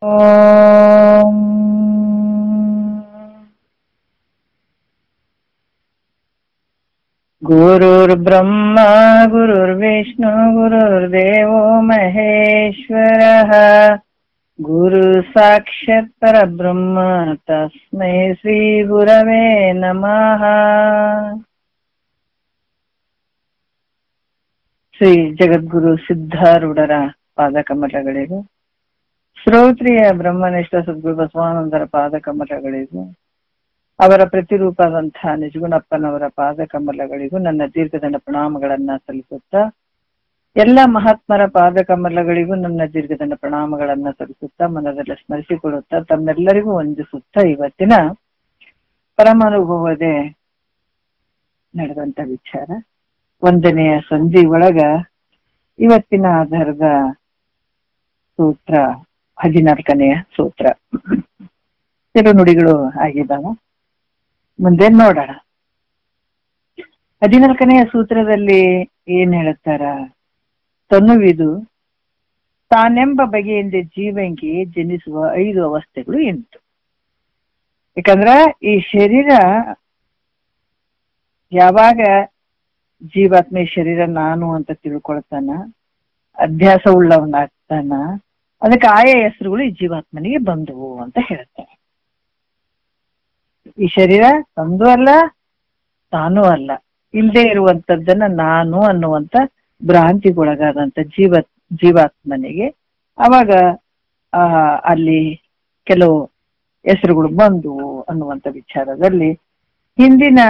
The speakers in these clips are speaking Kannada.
ಓಂ ಗುರುರ್ಬ್ರಹ್ಮ ಗುರುರ್ವಿಷ್ಣು ಗುರುರ್ದೇವೋ ಮಹೇಶ್ವರಃ ಗುರು ಸಾಕ್ಷಾತ್ ಪರಬ್ರಹ್ಮ ತಸ್ಮೈ ಶ್ರೀ ಗುರವೇ ನಮಃ. ಶ್ರೀ ಜಗದ್ಗುರು ಸಿದ್ಧಾರೂಢರ ಪಾದಕಮಲಗಳಿಗೂ, ಶ್ರೋತ್ರಿಯ ಬ್ರಹ್ಮನಿಷ್ಠ ಸದ್ಗುರು ಬಸವಾನಂದರ ಪಾದಕಮಲಗಳಿಗೂ, ಅವರ ಪ್ರತಿರೂಪದಂತಹ ನಿಜಗುಣಪ್ಪನವರ ಪಾದಕಮಲಗಳಿಗೂ ನನ್ನ ದೀರ್ಘದಂಡ ಪ್ರಣಾಮಗಳನ್ನ ಸಲ್ಲಿಸುತ್ತಾ, ಎಲ್ಲ ಮಹಾತ್ಮರ ಪಾದಕಮಲಗಳಿಗೂ ನನ್ನ ದೀರ್ಘದಂಡ ಪ್ರಣಾಮಗಳನ್ನ ಸಲ್ಲಿಸುತ್ತಾ, ಮನದಲ್ಲಿ ಸ್ಮರಿಸಿಕೊಳ್ಳುತ್ತಾ, ತಮ್ಮೆಲ್ಲರಿಗೂ ವಂದಿಸುತ್ತಾ, ಇವತ್ತಿನ ಪರಮಾನುಭವದೇ ನಡೆದಂತ ವಿಚಾರ 1ನೇ ಸಂಧಿ ಒಳಗ ಇವತ್ತಿನ ಆಧಾರದ ಸೂತ್ರ 14ನೇ ಸೂತ್ರ. ಕೆಲವು ನುಡಿಗಳು ಆಗಿದ್ದಾವ, ಮುಂದೆ ನೋಡೋಣ. 14ನೇ ಸೂತ್ರದಲ್ಲಿ ಏನ್ ಹೇಳುತ್ತಾರ? ತನುವಿದು ತಾನೆಂಬ ಬಗೆಯಿಂದ ಜೀವಂಗೆ ಜನಿಸುವ 5 ಅವಸ್ಥೆಗಳು ಎಂಟು. ಯಾಕಂದ್ರ ಈ ಶರೀರ ಯಾವಾಗ ಜೀವಾತ್ಮ ಈ ಶರೀರ ನಾನು ಅಂತ ತಿಳ್ಕೊಳ್ತಾನ, ಅಭ್ಯಾಸ ಉಳ್ಳವನಾಗ್ತಾನ, ಅದಕ್ಕೆ ಆಯಾ ಹೆಸರುಗಳು ಈ ಜೀವಾತ್ಮನಿಗೆ ಬಂದವು ಅಂತ ಹೇಳ್ತಾರೆ. ಈ ಶರೀರ ತಂದು ಅಲ್ಲ, ತಾನೂ ಅಲ್ಲ, ಇಲ್ಲದೆ ಇರುವಂತದ್ದನ್ನ ನಾನು ಅನ್ನುವಂತ ಭ್ರಾಂತಿಗೊಳಗಾದಂತ ಜೀವಾತ್ಮನಿಗೆ ಅವಾಗ ಅಲ್ಲಿ ಕೆಲವು ಹೆಸರುಗಳು ಬಂದವು ಅನ್ನುವಂತ ವಿಚಾರದಲ್ಲಿ, ಹಿಂದಿನ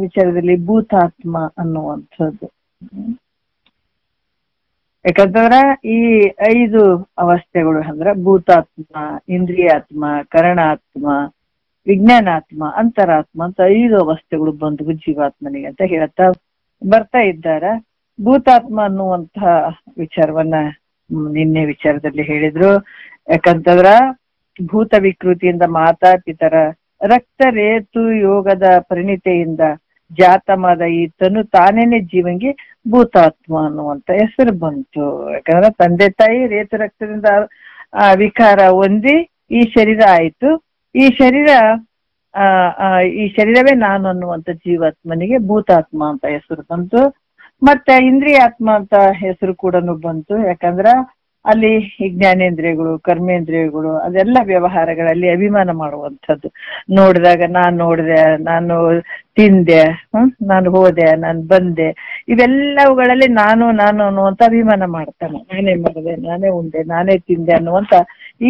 ವಿಚಾರದಲ್ಲಿ ಭೂತಾತ್ಮ ಅನ್ನುವಂಥದ್ದು. ಯಾಕಂತಂದ್ರ ಈ 5 ಅವಸ್ಥೆಗಳು ಅಂದ್ರ ಭೂತಾತ್ಮ, ಇಂದ್ರಿಯಾತ್ಮ, ಕರಣಾತ್ಮ, ವಿಜ್ಞಾನಾತ್ಮ, ಅಂತರಾತ್ಮ ಅಂತ 5 ಅವಸ್ಥೆಗಳು ಬಂದವು ಜೀವಾತ್ಮನಿಗೆ ಅಂತ ಹೇಳ್ತಾ ಬರ್ತಾ ಇದ್ದಾರ. ಭೂತಾತ್ಮ ಅನ್ನುವಂಥ ವಿಚಾರವನ್ನ ನಿನ್ನೆ ವಿಚಾರದಲ್ಲಿ ಹೇಳಿದ್ರು. ಯಾಕಂತಂದ್ರ ಭೂತ ವಿಕೃತಿಯಿಂದ ಮಾತಾ ಪಿತರ ರಕ್ತ ರೇತು ಯೋಗದ ಪರಿಣಿತೆಯಿಂದ ಜಾತಮಾದ ಈ ತನು ತಾನೇನೆ ಜೀವಂಗೆ ಭೂತಾತ್ಮ ಅನ್ನುವಂತ ಹೆಸರು ಬಂತು. ಯಾಕಂದ್ರೆ ತಂದೆ ತಾಯಿ ರೇತು ರಕ್ತದಿಂದ ವಿಕಾರ ಹೊಂದಿ ಈ ಶರೀರ ಆಯ್ತು. ಈ ಶರೀರವೇ ನಾನು ಅನ್ನುವಂತ ಜೀವಾತ್ಮನಿಗೆ ಭೂತಾತ್ಮ ಅಂತ ಹೆಸರು ಬಂತು. ಮತ್ತೆ ಇಂದ್ರಿಯಾತ್ಮ ಅಂತ ಹೆಸರು ಕೂಡ ಬಂತು. ಯಾಕಂದ್ರ ಅಲ್ಲಿ ಜ್ಞಾನೇಂದ್ರಿಯಗಳು, ಕರ್ಮೇಂದ್ರಿಯಗಳು, ಅದೆಲ್ಲ ವ್ಯವಹಾರಗಳಲ್ಲಿ ಅಭಿಮಾನ ಮಾಡುವಂಥದ್ದು. ನೋಡಿದಾಗ ನಾನು ನೋಡಿದೆ, ನಾನು ತಿಂದೆ, ನಾನು ಹೋದೆ, ನಾನು ಬಂದೆ, ಇವೆಲ್ಲವುಗಳಲ್ಲಿ ನಾನು ಅನ್ನುವಂತ ಅಭಿಮಾನ ಮಾಡ್ತಾನೆ. ನಾನೇ ಮಾಡಿದೆ, ನಾನೇ ಉಂಡೆ, ನಾನೇ ತಿಂದೆ ಅನ್ನುವಂತ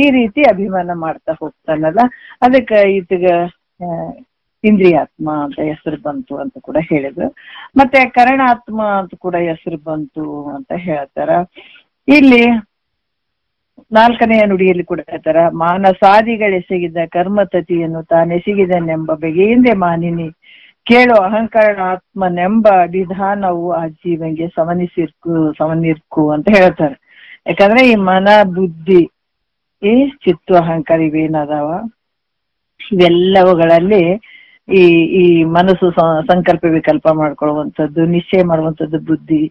ಈ ರೀತಿ ಅಭಿಮಾನ ಮಾಡ್ತಾ ಹೋಗ್ತಾನಲ್ಲ, ಅದಕ್ಕೆ ಈತಗ ಇಂದ್ರಿಯಾತ್ಮ ಅಂತ ಹೆಸರು ಬಂತು ಅಂತ ಕೂಡ ಹೇಳಿದ್ರು. ಮತ್ತೆ ಕರಣಾತ್ಮ ಅಂತ ಕೂಡ ಹೆಸರು ಬಂತು ಅಂತ ಹೇಳ್ತಾರ. ಇಲ್ಲಿ 4ನೆಯ ನುಡಿಯಲ್ಲಿ ಕೂಡ ಹೇಳ್ತಾರ, ಮಾನಸಾದಿಗಳೆಸಗಿದ ಕರ್ಮತತಿಯನ್ನು ತಾನೆಸಗಿದನೆಂಬ ಬಗೆಯಿಂದೆ ಮಾನಿನಿ ಕೇಳೋ ಅಹಂಕಾರಾತ್ಮನೆಂಬ ವಿಧಾನವು ಆ ಜೀವಂಗೆ ಸಮನಿರ್ಕು ಅಂತ ಹೇಳ್ತಾರೆ. ಯಾಕಂದ್ರೆ ಈ ಮನ, ಬುದ್ಧಿ, ಈ ಚಿತ್ತು, ಅಹಂಕಾರ ಇವೇನದಾವ, ಇವೆಲ್ಲವುಗಳಲ್ಲಿ ಈ ಮನಸ್ಸು ಸಂಕಲ್ಪ ವಿಕಲ್ಪ ಮಾಡ್ಕೊಳ್ಳುವಂಥದ್ದು, ನಿಶ್ಚಯ ಮಾಡುವಂಥದ್ದು ಬುದ್ಧಿ,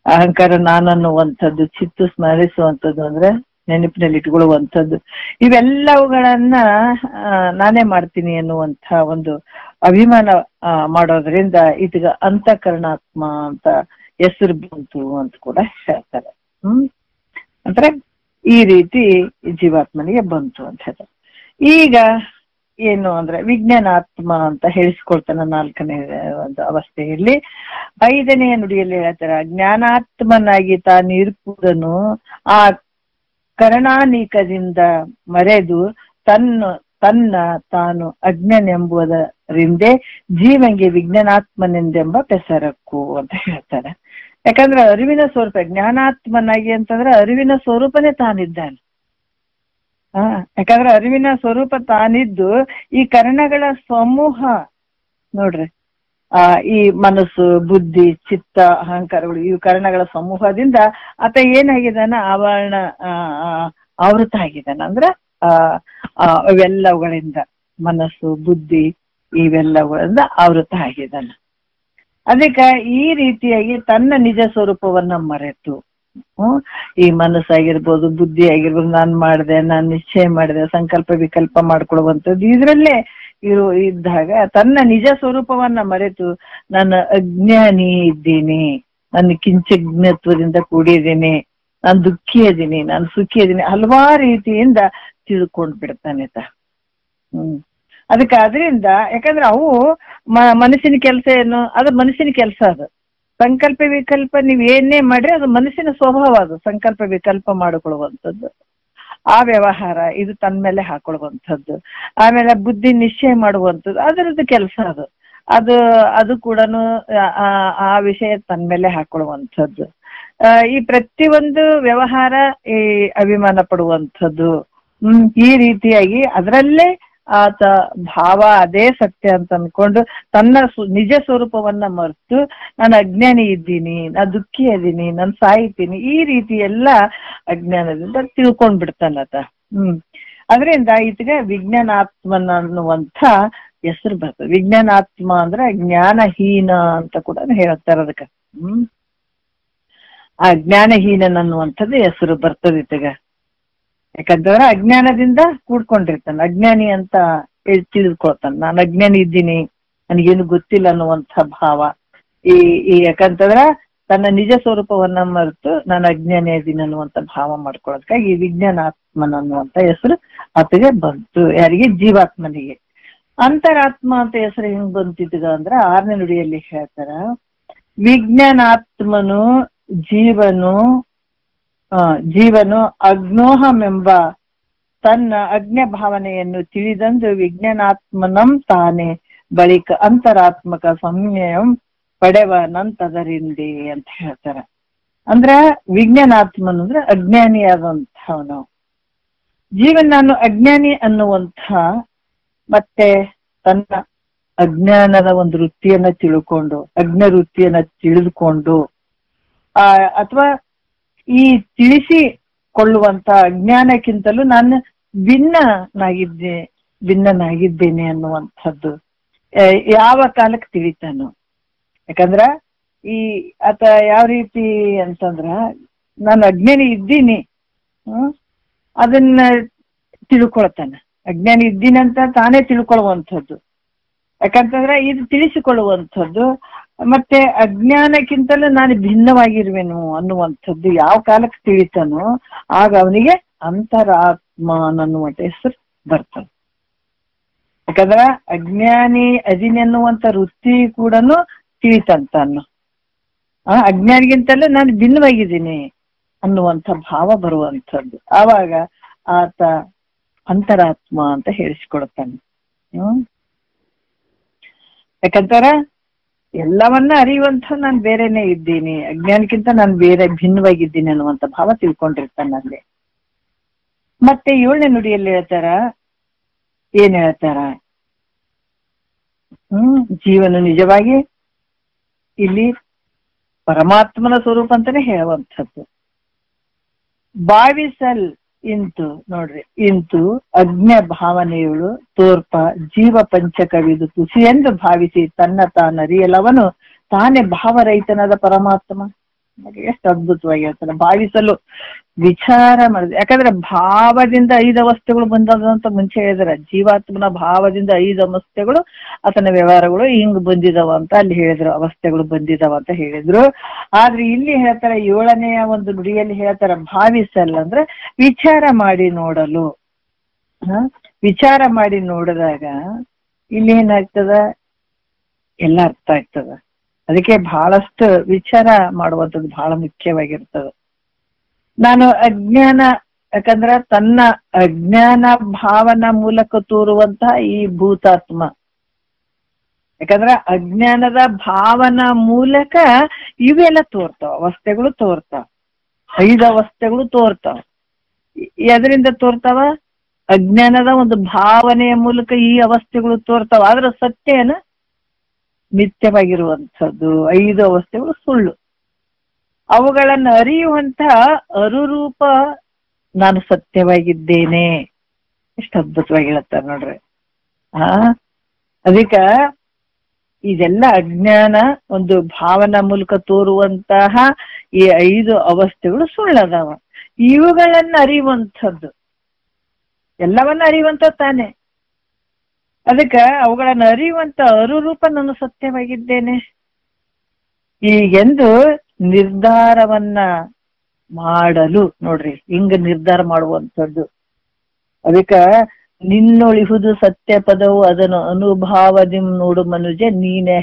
ಅಹಂಕಾರ ನಾನನ್ನುವಂಥದ್ದು, ಚಿತ್ತು ಸ್ಮರಿಸುವಂಥದ್ದು ಅಂದ್ರೆ ನೆನಪಿನಲ್ಲಿ ಇಟ್ಕೊಳ್ಳುವಂಥದ್ದು, ಇವೆಲ್ಲವುಗಳನ್ನ ನಾನೇ ಮಾಡ್ತೀನಿ ಅನ್ನುವಂಥ ಒಂದು ಅಭಿಮಾನ ಮಾಡೋದ್ರಿಂದ ಇದೀಗ ಅಂತಃಕರಣಾತ್ಮ ಅಂತ ಹೆಸರು ಬಂತು ಅಂತ ಕೂಡ ಹೇಳ್ತಾರೆ. ಅಂದ್ರೆ ಈ ರೀತಿ ಜೀವಾತ್ಮನಿಗೆ ಬಂತು ಅಂತ ಹೇಳ್ತಾರೆ. ಈಗ ಏನು ಅಂದ್ರೆ ವಿಜ್ಞಾನಾತ್ಮ ಅಂತ ಹೇಳಿಸ್ಕೊಳ್ತಾನ 4ನೇ ಒಂದು ಅವಸ್ಥೆಯಲ್ಲಿ. 5ನೆಯ ನುಡಿಯಲ್ಲಿ ಹೇಳ್ತಾರ, ಜ್ಞಾನಾತ್ಮನಾಗಿ ತಾನಿರುವುದನ್ನು ಆ ಕರಣಾನೀಕದಿಂದ ಮರೆದು ತನ್ನ ತಾನು ಅಜ್ಞನೆಂಬುದರಿಂದೇ ಜೀವಂಗೆ ವಿಜ್ಞಾನಾತ್ಮನೆಂದೆಂಬ ಪೆಸರಕ್ಕು ಅಂತ ಹೇಳ್ತಾರೆ. ಯಾಕಂದ್ರೆ ಅರಿವಿನ ಸ್ವರೂಪ ಜ್ಞಾನಾತ್ಮನಾಗಿ ಅಂತಂದ್ರೆ ಅರಿವಿನ ಸ್ವರೂಪನೇ ತಾನಿದ್ದಾನೆ. ಯಾಕಂದ್ರೆ ಅರಿವಿನ ಸ್ವರೂಪ ತಾನಿದ್ದು ಈ ಕರಣಗಳ ಸಮೂಹ ನೋಡ್ರಿ, ಈ ಮನಸ್ಸು, ಬುದ್ಧಿ, ಚಿತ್ತ, ಅಹಂಕಾರಗಳು, ಈ ಕರಣಗಳ ಸಮೂಹದಿಂದ ಆತ ಏನಾಗಿದ್ದಾನ, ಆವೃತ ಆಗಿದ್ದಾನ. ಅಂದ್ರ ಇವೆಲ್ಲವುಗಳಿಂದ ಮನಸ್ಸು, ಬುದ್ಧಿ, ಇವೆಲ್ಲವುಗಳಿಂದ ಆವೃತ ಆಗಿದ್ದಾನ. ಅದಕ್ಕೆ ಈ ರೀತಿಯಾಗಿ ತನ್ನ ನಿಜ ಸ್ವರೂಪವನ್ನ ಮರೆತು ಈ ಮನಸ್ಸಾಗಿರ್ಬೋದು, ಬುದ್ಧಿ ಆಗಿರ್ಬೋದು, ನಾನ್ ಮಾಡಿದೆ, ನಾನ್ ನಿಶ್ಚಯ ಮಾಡಿದೆ, ಸಂಕಲ್ಪ ವಿಕಲ್ಪ ಮಾಡ್ಕೊಳ್ಳುವಂಥದ್ದು ಇದ್ರಲ್ಲೇ ಇದ್ದಾಗ ತನ್ನ ನಿಜ ಸ್ವರೂಪವನ್ನ ಮರೆತು ನಾನು ಅಜ್ಞಾನಿ ಇದ್ದೀನಿ, ನಾನು ಕಿಂಚಜ್ಞತ್ವದಿಂದ ಕೂಡಿದ್ದೀನಿ, ನಾನು ದುಃಖಿ ಇದೀನಿ, ನಾನು ಸುಖಿ ಇದೀನಿ, ಹಲವಾರು ರೀತಿಯಿಂದ ತಿಳ್ಕೊಂಡ್ ಬಿಡ್ತಾನೆ ಅದಕ್ಕೆ ಅದರಿಂದ ಯಾಕಂದ್ರೆ ಅವು ಮನಸ್ಸಿನ ಕೆಲಸ ಏನು, ಅದು ಮನಸ್ಸಿನ ಕೆಲಸ. ಅದು ಸಂಕಲ್ಪ ವಿಕಲ್ಪ ನೀವ್ ಏನೇ ಮಾಡ್ರಿ ಅದು ಮನಸ್ಸಿನ ಸ್ವಭಾವ. ಅದು ಸಂಕಲ್ಪ ವಿಕಲ್ಪ ಮಾಡಿಕೊಳ್ಳುವಂಥದ್ದು, ಆ ವ್ಯವಹಾರ ಇದು ತನ್ನ ಮೇಲೆ ಹಾಕೊಳ್ಳುವಂಥದ್ದು. ಆಮೇಲೆ ಬುದ್ಧಿ ನಿಶ್ಚಯ ಮಾಡುವಂಥದ್ದು ಅದರದ್ದು ಕೆಲಸ. ಅದು ಕೂಡ ಆ ವಿಷಯ ತನ್ನ ಮೇಲೆ ಹಾಕೊಳ್ಳುವಂಥದ್ದು. ಈ ಪ್ರತಿಯೊಂದು ವ್ಯವಹಾರ ಈ ಅಭಿಮಾನ ಪಡುವಂಥದ್ದು. ಈ ರೀತಿಯಾಗಿ ಅದರಲ್ಲೇ ಆತ ಭಾವ ಅದೇ ಸತ್ಯ ಅಂತ ಅನ್ಕೊಂಡು ತನ್ನ ನಿಜ ಸ್ವರೂಪವನ್ನ ಮರೆತು ನಾನು ಅಜ್ಞಾನಿ ಇದ್ದೀನಿ, ನಾ ದುಃಖಿ ಇದೀನಿ, ನಾನು ಸಾಯ್ತೀನಿ, ಈ ರೀತಿ ಎಲ್ಲ ಅಜ್ಞಾನದಿಂದ ತಿಳ್ಕೊಂಡ್ ಬಿಡ್ತಾನತ. ಅದರಿಂದ ಈತಗೆ ವಿಜ್ಞಾನಾತ್ಮನ ಅನ್ನುವಂಥ ಹೆಸರು ಬರ್ತದೆ. ವಿಜ್ಞಾನಾತ್ಮ ಅಂದ್ರೆ ಜ್ಞಾನಹೀನ ಅಂತ ಕೂಡ ಹೇಳ್ತಾರೆ ಅದಕ್ಕೆ. ಆ ಜ್ಞಾನಹೀನನ್ ಅನ್ನುವಂಥದ್ದು ಹೆಸರು ಬರ್ತದೆ ಈತಗ. ಯಾಕಂತಂದ್ರೆ ಅಜ್ಞಾನದಿಂದ ಕೂಡ್ಕೊಂಡಿರ್ತಾನೆ, ಅಜ್ಞಾನಿ ಅಂತ ತಿಳಿದುಕೊಳ್ತಾನೆ. ನಾನು ಅಜ್ಞಾನಿ ಇದ್ದೀನಿ, ನನಗೇನು ಗೊತ್ತಿಲ್ಲ ಅನ್ನುವಂಥ ಭಾವ. ಯಾಕಂತಂದ್ರ ತನ್ನ ನಿಜ ಸ್ವರೂಪವನ್ನ ಮರೆತು ನಾನು ಅಜ್ಞಾನಿ ಇದ್ದೀನಿ ಅನ್ನುವಂಥ ಭಾವ ಮಾಡ್ಕೊಳ್ಳೋದಕ್ಕಾಗಿ ಈ ವಿಜ್ಞಾನಾತ್ಮನ ಅನ್ನುವಂಥ ಹೆಸರು ಆತಗೆ ಬಂತು. ಯಾರಿಗೆ? ಜೀವಾತ್ಮನಿಗೆ. ಅಂತರಾತ್ಮ ಅಂತ ಹೆಸರು ಹೆಂಗ್ ಬಂತಿದ್ದ ಅಂದ್ರೆ 6ನೇ ನುಡಿಯಲ್ಲಿ ಹೇಳ್ತಾರ, ವಿಜ್ಞಾನಾತ್ಮನು ಜೀವನು ಅಗ್ನೋಹಮೆಂಬ ತನ್ನ ಅಜ್ಞ ಭಾವನೆಯನ್ನು ತಿಳಿದಂದು ವಿಜ್ಞಾನಾತ್ಮನಂ ತಾನೇ ಬಳಿಕ ಅಂತರಾತ್ಮಕ ಸಂಯಂ ಪಡೆವ ನಂತದರಿಂದೆ ಅಂತ ಹೇಳ್ತಾರ. ಅಂದ್ರ ವಿಜ್ಞಾನಾತ್ಮನು ಅಂದ್ರೆ ಅಜ್ಞಾನಿಯಾದಂಥವನು. ಜೀವನ್ ನಾನು ಅಜ್ಞಾನಿ ಅನ್ನುವಂಥ ಮತ್ತೆ ತನ್ನ ಅಜ್ಞಾನದ ಒಂದು ವೃತ್ತಿಯನ್ನ ತಿಳ್ಕೊಂಡು, ಅಜ್ಞ ವೃತ್ತಿಯನ್ನ ತಿಳಿದುಕೊಂಡು ಅಥವಾ ಈ ತಿಳಿಸಿಕೊಳ್ಳುವಂತ ಅಜ್ಞಾನಕ್ಕಿಂತಲೂ ನಾನು ಭಿನ್ನನಾಗಿದ್ದೇನೆ ಅನ್ನುವಂಥದ್ದು ಯಾವ ಕಾಲಕ್ಕೆ ತಿಳಿತಾನು. ಯಾಕಂದ್ರ ಆತ ಯಾವ ರೀತಿ ಅಂತಂದ್ರ ನಾನು ಅಜ್ಞಾನಿ ಇದ್ದೀನಿ, ಅದನ್ನ ತಿಳ್ಕೊಳ್ತಾನೆ. ಅಜ್ಞಾನಿ ಇದ್ದೀನಿ ಅಂತ ತಾನೇ ತಿಳ್ಕೊಳ್ಳುವಂಥದ್ದು. ಯಾಕಂತಂದ್ರೆ ಇದು ತಿಳಿಸಿಕೊಳ್ಳುವಂಥದ್ದು. ಮತ್ತೆ ಅಜ್ಞಾನಕ್ಕಿಂತಲೂ ನಾನು ಭಿನ್ನವಾಗಿರುವೆನು ಅನ್ನುವಂಥದ್ದು ಯಾವ ಕಾಲಕ್ಕೆ ತಿಳಿತಾನೋ ಆಗ ಅವನಿಗೆ ಅಂತರಾತ್ಮ ಅನ್ನುವಂಥ ಹೆಸರು ಬರ್ತದೆ. ಯಾಕಂದ್ರ ಅಜ್ಞಾನಿ ಅದಿನಿ ಅನ್ನುವಂಥ ವೃತ್ತಿ ಕೂಡ ತಿಳಿತಂತಾನು. ಅಜ್ಞಾನಿಗಿಂತಲೂ ನಾನು ಭಿನ್ನವಾಗಿದ್ದೀನಿ ಅನ್ನುವಂಥ ಭಾವ ಬರುವಂಥದ್ದು. ಆವಾಗ ಆತ ಅಂತರಾತ್ಮ ಅಂತ ಹೇಳಿಸ್ಕೊಡ್ತಾನೆ. ಯಾಕಂತಾರ ಎಲ್ಲವನ್ನ ಅರಿಯುವಂಥ ನಾನು ಬೇರೆನೆ ಇದ್ದೀನಿ, ಅಜ್ಞಾನಕ್ಕಿಂತ ನಾನು ಬೇರೆ ಭಿನ್ನವಾಗಿದ್ದೀನಿ ಅನ್ನುವಂಥ ಭಾವ ತಿಳ್ಕೊಂಡಿರ್ತಾನೆ ಅಲ್ಲಿ. ಮತ್ತೆ 7ನೇ ನುಡಿಯಲ್ಲಿ ಏನ್ ಹೇಳ್ತಾರ, ಜೀವನ ನಿಜವಾಗಿ ಇಲ್ಲಿ ಪರಮಾತ್ಮನ ಸ್ವರೂಪ ಅಂತಾನೆ ಹೇಳುವಂಥದ್ದು. ಭಾವಿಸಲ್ ಇಂತು ಅಜ್ಞ ಭಾವನೆಯಳು ತೋರ್ಪ ಜೀವ ಪಂಚಕವಿದು ತುಸಿಯೆಂದು ಭಾವಿಸಿ ತನ್ನ ತಾನರಿಯಲವನು ತಾನೇ ಭಾವರಹಿತನಾದ ಪರಮಾತ್ಮ. ಎಷ್ಟು ಅದ್ಭುತವಾಗಿ ಹೇಳ್ತಾನೆ. ಭಾವಿಸಲು ವಿಚಾರ ಮಾಡಿದ್ರೆ, ಯಾಕಂದ್ರೆ ಭಾವದಿಂದ 5 ಅವಸ್ಥೆಗಳು ಬಂದದ ಅಂತ ಮುಂಚೆ ಹೇಳಿದಾರೆ. ಜೀವಾತ್ಮನ ಭಾವದಿಂದ 5 ಅವಸ್ಥೆಗಳು ಆತನ ವ್ಯವಹಾರಗಳು ಹಿಂಗ್ ಬಂದಿದಾವ ಅಂತ ಅಲ್ಲಿ ಹೇಳಿದ್ರು, ಅವಸ್ಥೆಗಳು ಬಂದಿದಾವ ಅಂತ ಹೇಳಿದ್ರು. ಆದ್ರೆ ಇಲ್ಲಿ ಹೇಳ್ತಾರೆ 7ನೇ ಒಂದು ನುಡಿಯಲ್ಲಿ ಹೇಳ್ತಾರ, ಭಾವಿಸಲ್ಲ ಅಂದ್ರೆ ವಿಚಾರ ಮಾಡಿ ನೋಡಲು. ವಿಚಾರ ಮಾಡಿ ನೋಡಿದಾಗ ಇಲ್ಲಿ ಏನಾಗ್ತದ, ಎಲ್ಲ ಅರ್ಥ ಆಗ್ತದ. ಅದಕ್ಕೆ ಬಹಳಷ್ಟು ವಿಚಾರ ಮಾಡುವಂಥದ್ದು ಬಹಳ ಮುಖ್ಯವಾಗಿರ್ತದೆ. ನಾನು ಅಜ್ಞಾನ, ಯಾಕಂದ್ರ ತನ್ನ ಅಜ್ಞಾನ ಭಾವನ ಮೂಲಕ ತೋರುವಂತಹ ಈ ಭೂತಾತ್ಮ, ಯಾಕಂದ್ರ ಅಜ್ಞಾನದ ಭಾವನ ಮೂಲಕ ಇವೆಲ್ಲ ತೋರ್ತಾವ, ಅವಸ್ಥೆಗಳು ತೋರ್ತಾವ, 5 ಅವಸ್ಥೆಗಳು ತೋರ್ತಾವ. ಎದರಿಂದ ತೋರ್ತಾವ? ಅಜ್ಞಾನದ ಒಂದು ಭಾವನೆಯ ಮೂಲಕ ಈ ಅವಸ್ಥೆಗಳು ತೋರ್ತಾವ. ಆದ್ರೆ ಸತ್ಯನ ಮಿಥ್ಯವಾಗಿರುವಂಥದ್ದು, 5 ಅವಸ್ಥೆಗಳು ಸುಳ್ಳು. ಅವುಗಳನ್ನು ಅರಿಯುವಂತ ಅರುರೂಪ ನಾನು ಸತ್ಯವಾಗಿದ್ದೇನೆ. ಎಷ್ಟು ಅದ್ಭುತವಾಗಿ ಹೇಳ್ತಾರೆ ನೋಡ್ರಿ. ಅದಕ್ಕ ಇದೆಲ್ಲ ಅಜ್ಞಾನ ಒಂದು ಭಾವನಾ ಮೂಲಕ ತೋರುವಂತಹ ಈ 5 ಅವಸ್ಥೆಗಳು ಸುಳ್ಳದಾವ. ಇವುಗಳನ್ನ ಅರಿಯುವಂಥದ್ದು, ಎಲ್ಲವನ್ನ ಅರಿಯುವಂತ ತಾನೆ. ಅದಕ್ಕ ಅವುಗಳನ್ನ ಅರಿಯುವಂತ ಅರುರೂಪ ನಾನು ಸತ್ಯವಾಗಿದ್ದೇನೆ ಈಗೆಂದು ನಿರ್ಧಾರವನ್ನ ಮಾಡಲು ನೋಡ್ರಿ, ಹಿಂಗ ನಿರ್ಧಾರ ಮಾಡುವಂಥದ್ದು. ಅದಕ್ಕ ನಿನ್ನೊಳಿಹುದು ಸತ್ಯ ಪದವು ಅದನ್ನು ಅನುಭಾವದಿ ನೋಡು ಮನುಜ ನೀನೇ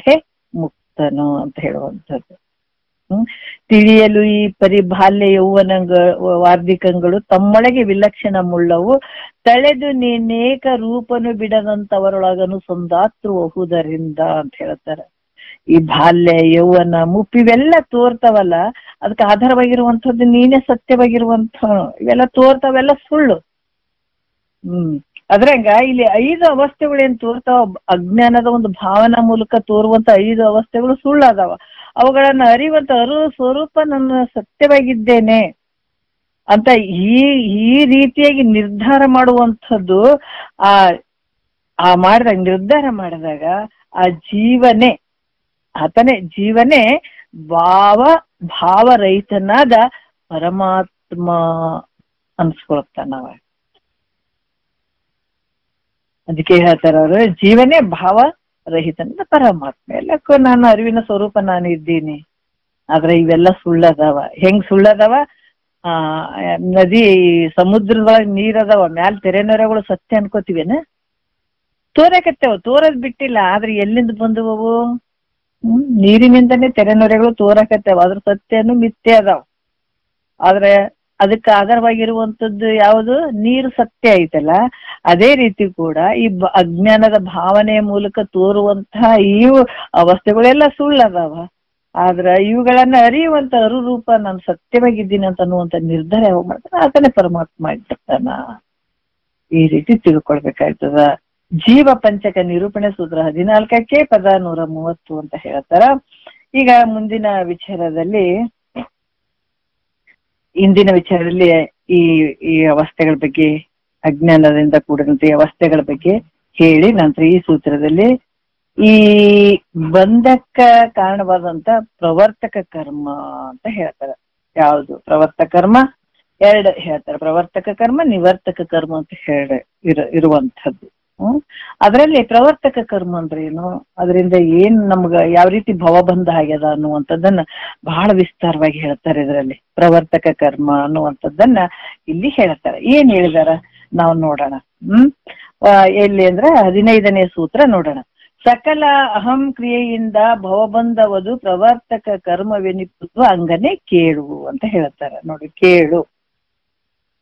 ಮುಕ್ತನು ಅಂತ ಹೇಳುವಂಥದ್ದು. ತಿಳಿಯಲು ಈ ಪರಿಬಾಲ್ಯ ಯೌವನ ವಾರ್ಧಿಕಗಳು ತಮ್ಮೊಳಗೆ ವಿಲಕ್ಷಣ ಮುಳ್ಳವು ತಳೆದು ನೀನೇಕ ರೂಪನು ಬಿಡದಂತವರೊಳಗನು ಸಂದಾತೃಹುದರಿಂದ ಅಂತ ಹೇಳ್ತಾರೆ. ಈ ಬಾಲ್ಯ ಯೌವನ ಮುಪ್ಪಿವೆಲ್ಲ ತೋರ್ತಾವಲ್ಲ, ಅದಕ್ಕೆ ಆಧಾರವಾಗಿರುವಂಥದ್ದು ನೀನೇ ಸತ್ಯವಾಗಿರುವಂಥ. ಇವೆಲ್ಲ ತೋರ್ತಾವೆಲ್ಲ ಸುಳ್ಳು. ಅದ್ರಂಗ ಇಲ್ಲಿ 5 ಅವಸ್ಥೆಗಳೇನ್ ತೋರ್ತಾವ, ಅಜ್ಞಾನದ ಒಂದು ಭಾವನಾ ಮೂಲಕ ತೋರುವಂತ 5 ಅವಸ್ಥೆಗಳು ಸುಳ್ಳಾದವ. ಅವುಗಳನ್ನ ಅರಿಯುವಂತ ಸ್ವರೂಪ ನನ್ನ ಸತ್ಯವಾಗಿದ್ದೇನೆ ಅಂತ ಈ ರೀತಿಯಾಗಿ ನಿರ್ಧಾರ ಮಾಡುವಂಥದ್ದು ಮಾಡಿದಾಗ, ನಿರ್ಧಾರ ಮಾಡಿದಾಗ ಆ ಜೀವನೇ ಆತನೇ ಜೀವನೇ ಭಾವರಹಿತನಾದ ಪರಮಾತ್ಮ ಅನ್ಸ್ಕೊಳ್ತಾನವ. ಅದಕ್ಕೆ ಹೇಳ್ತಾರ ಅವರು, ಜೀವನೇ ಭಾವರಹಿತನಾದ ಪರಮಾತ್ಮ. ಎಲ್ಲಕ್ಕೂ ನಾನು ಅರಿವಿನ ಸ್ವರೂಪ ನಾನು ಇದ್ದೀನಿ. ಆದ್ರೆ ಇವೆಲ್ಲ ಸುಳ್ಳದಾವ. ಹೆಂಗ್ ಸುಳ್ಳದಾವ? ನದಿ ಸಮುದ್ರದೊಳಗೆ ನೀರದಾವ, ಮ್ಯಾಲ ತೆರೆನೊರೆಗಳು ಸತ್ಯ ಅನ್ಕೋತೀವೇನ? ತೋರಕತ್ತೇವ, ತೋರದ್ ಬಿಟ್ಟಿಲ್ಲ. ಆದ್ರೆ ಎಲ್ಲಿಂದ ಬಂದವು? ನೀರಿನಿಂದನೇ ತೆರೆನೊರೆಗಳು ತೋರಕತ್ತೇವ. ಅದ್ರ ಸತ್ಯನು ಮಿಥ್ಯೆ ಅದಾವ. ಆದ್ರೆ ಅದಕ್ಕೆ ಆಧಾರವಾಗಿರುವಂತದ್ದು ಯಾವುದು? ನೀರು ಸತ್ಯ ಐತಲ್ಲ. ಅದೇ ರೀತಿ ಕೂಡ ಈ ಅಜ್ಞಾನದ ಭಾವನೆಯ ಮೂಲಕ ತೋರುವಂತಹ ಇವು ಅವಸ್ಥೆಗಳೆಲ್ಲ ಸುಳ್ಳದಾವ. ಆದ್ರ ಇವುಗಳನ್ನ ಅರಿಯುವಂತ ಅರುರೂಪ ನಾನು ಸತ್ಯವಾಗಿದ್ದೀನಿ ಅಂತ ಅನ್ನುವಂತ ನಿರ್ಧಾರ ಯಾವಾಗ ಮಾಡ್ತಾನ, ಆತನೇ ಪರಮಾತ್ಮ ಆಗಿರ್ತಾನ. ಈ ರೀತಿ ತಿಳ್ಕೊಳ್ಬೇಕಾಯ್ತದ. ಜೀವ ಪಂಚಕ ನಿರೂಪಣೆ ಸೂತ್ರ 14ಕ್ಕೆ ಪದ 130 ಅಂತ ಹೇಳ್ತಾರ. ಈಗ ಮುಂದಿನ ವಿಚಾರದಲ್ಲಿ, ಇಂದಿನ ವಿಚಾರದಲ್ಲಿ ಈ ಅವಸ್ಥೆಗಳ ಬಗ್ಗೆ, ಅಜ್ಞಾನದಿಂದ ಕೂಡಿದಂತ ಈ ಅವಸ್ಥೆಗಳ ಬಗ್ಗೆ ಹೇಳಿ ನಂತರ ಈ ಸೂತ್ರದಲ್ಲಿ ಈ ಬಂಧಕ್ಕ ಕಾರಣವಾದಂತ ಪ್ರವರ್ತಕ ಕರ್ಮ ಅಂತ ಹೇಳ್ತಾರೆ. ಯಾವುದು ಪ್ರವರ್ತಕ ಕರ್ಮ? 2 ಹೇಳ್ತಾರೆ. ಪ್ರವರ್ತಕ ಕರ್ಮ, ನಿವರ್ತಕ ಕರ್ಮ ಅಂತ ಇರುವಂಥದ್ದು. ಅದರಲ್ಲಿ ಪ್ರವರ್ತಕ ಕರ್ಮ ಅಂದ್ರೆ ಏನು, ಅದರಿಂದ ಏನ್ ನಮ್ಗ ಯಾವ ರೀತಿ ಭವಬಂಧ ಆಗ್ಯದ ಅನ್ನುವಂಥದ್ದನ್ನ ಬಹಳ ವಿಸ್ತಾರವಾಗಿ ಹೇಳ್ತಾರೆ. ಇದರಲ್ಲಿ ಪ್ರವರ್ತಕ ಕರ್ಮ ಅನ್ನುವಂಥದ್ದನ್ನ ಇಲ್ಲಿ ಹೇಳ್ತಾರೆ. ಏನ್ ಹೇಳಿದಾರ ನಾವು ನೋಡೋಣ. ಎಲ್ಲಿ ಅಂದ್ರೆ 15ನೇ ಸೂತ್ರ ನೋಡೋಣ. ಸಕಲ ಅಹಂ ಕ್ರಿಯೆಯಿಂದ ಭವಬಂಧವದು ಪ್ರವರ್ತಕ ಕರ್ಮವೆನಿಪುದು ಅಂಗನೆ ಕೇಳು ಅಂತ ಹೇಳ್ತಾರೆ. ನೋಡಿ, ಕೇಳು,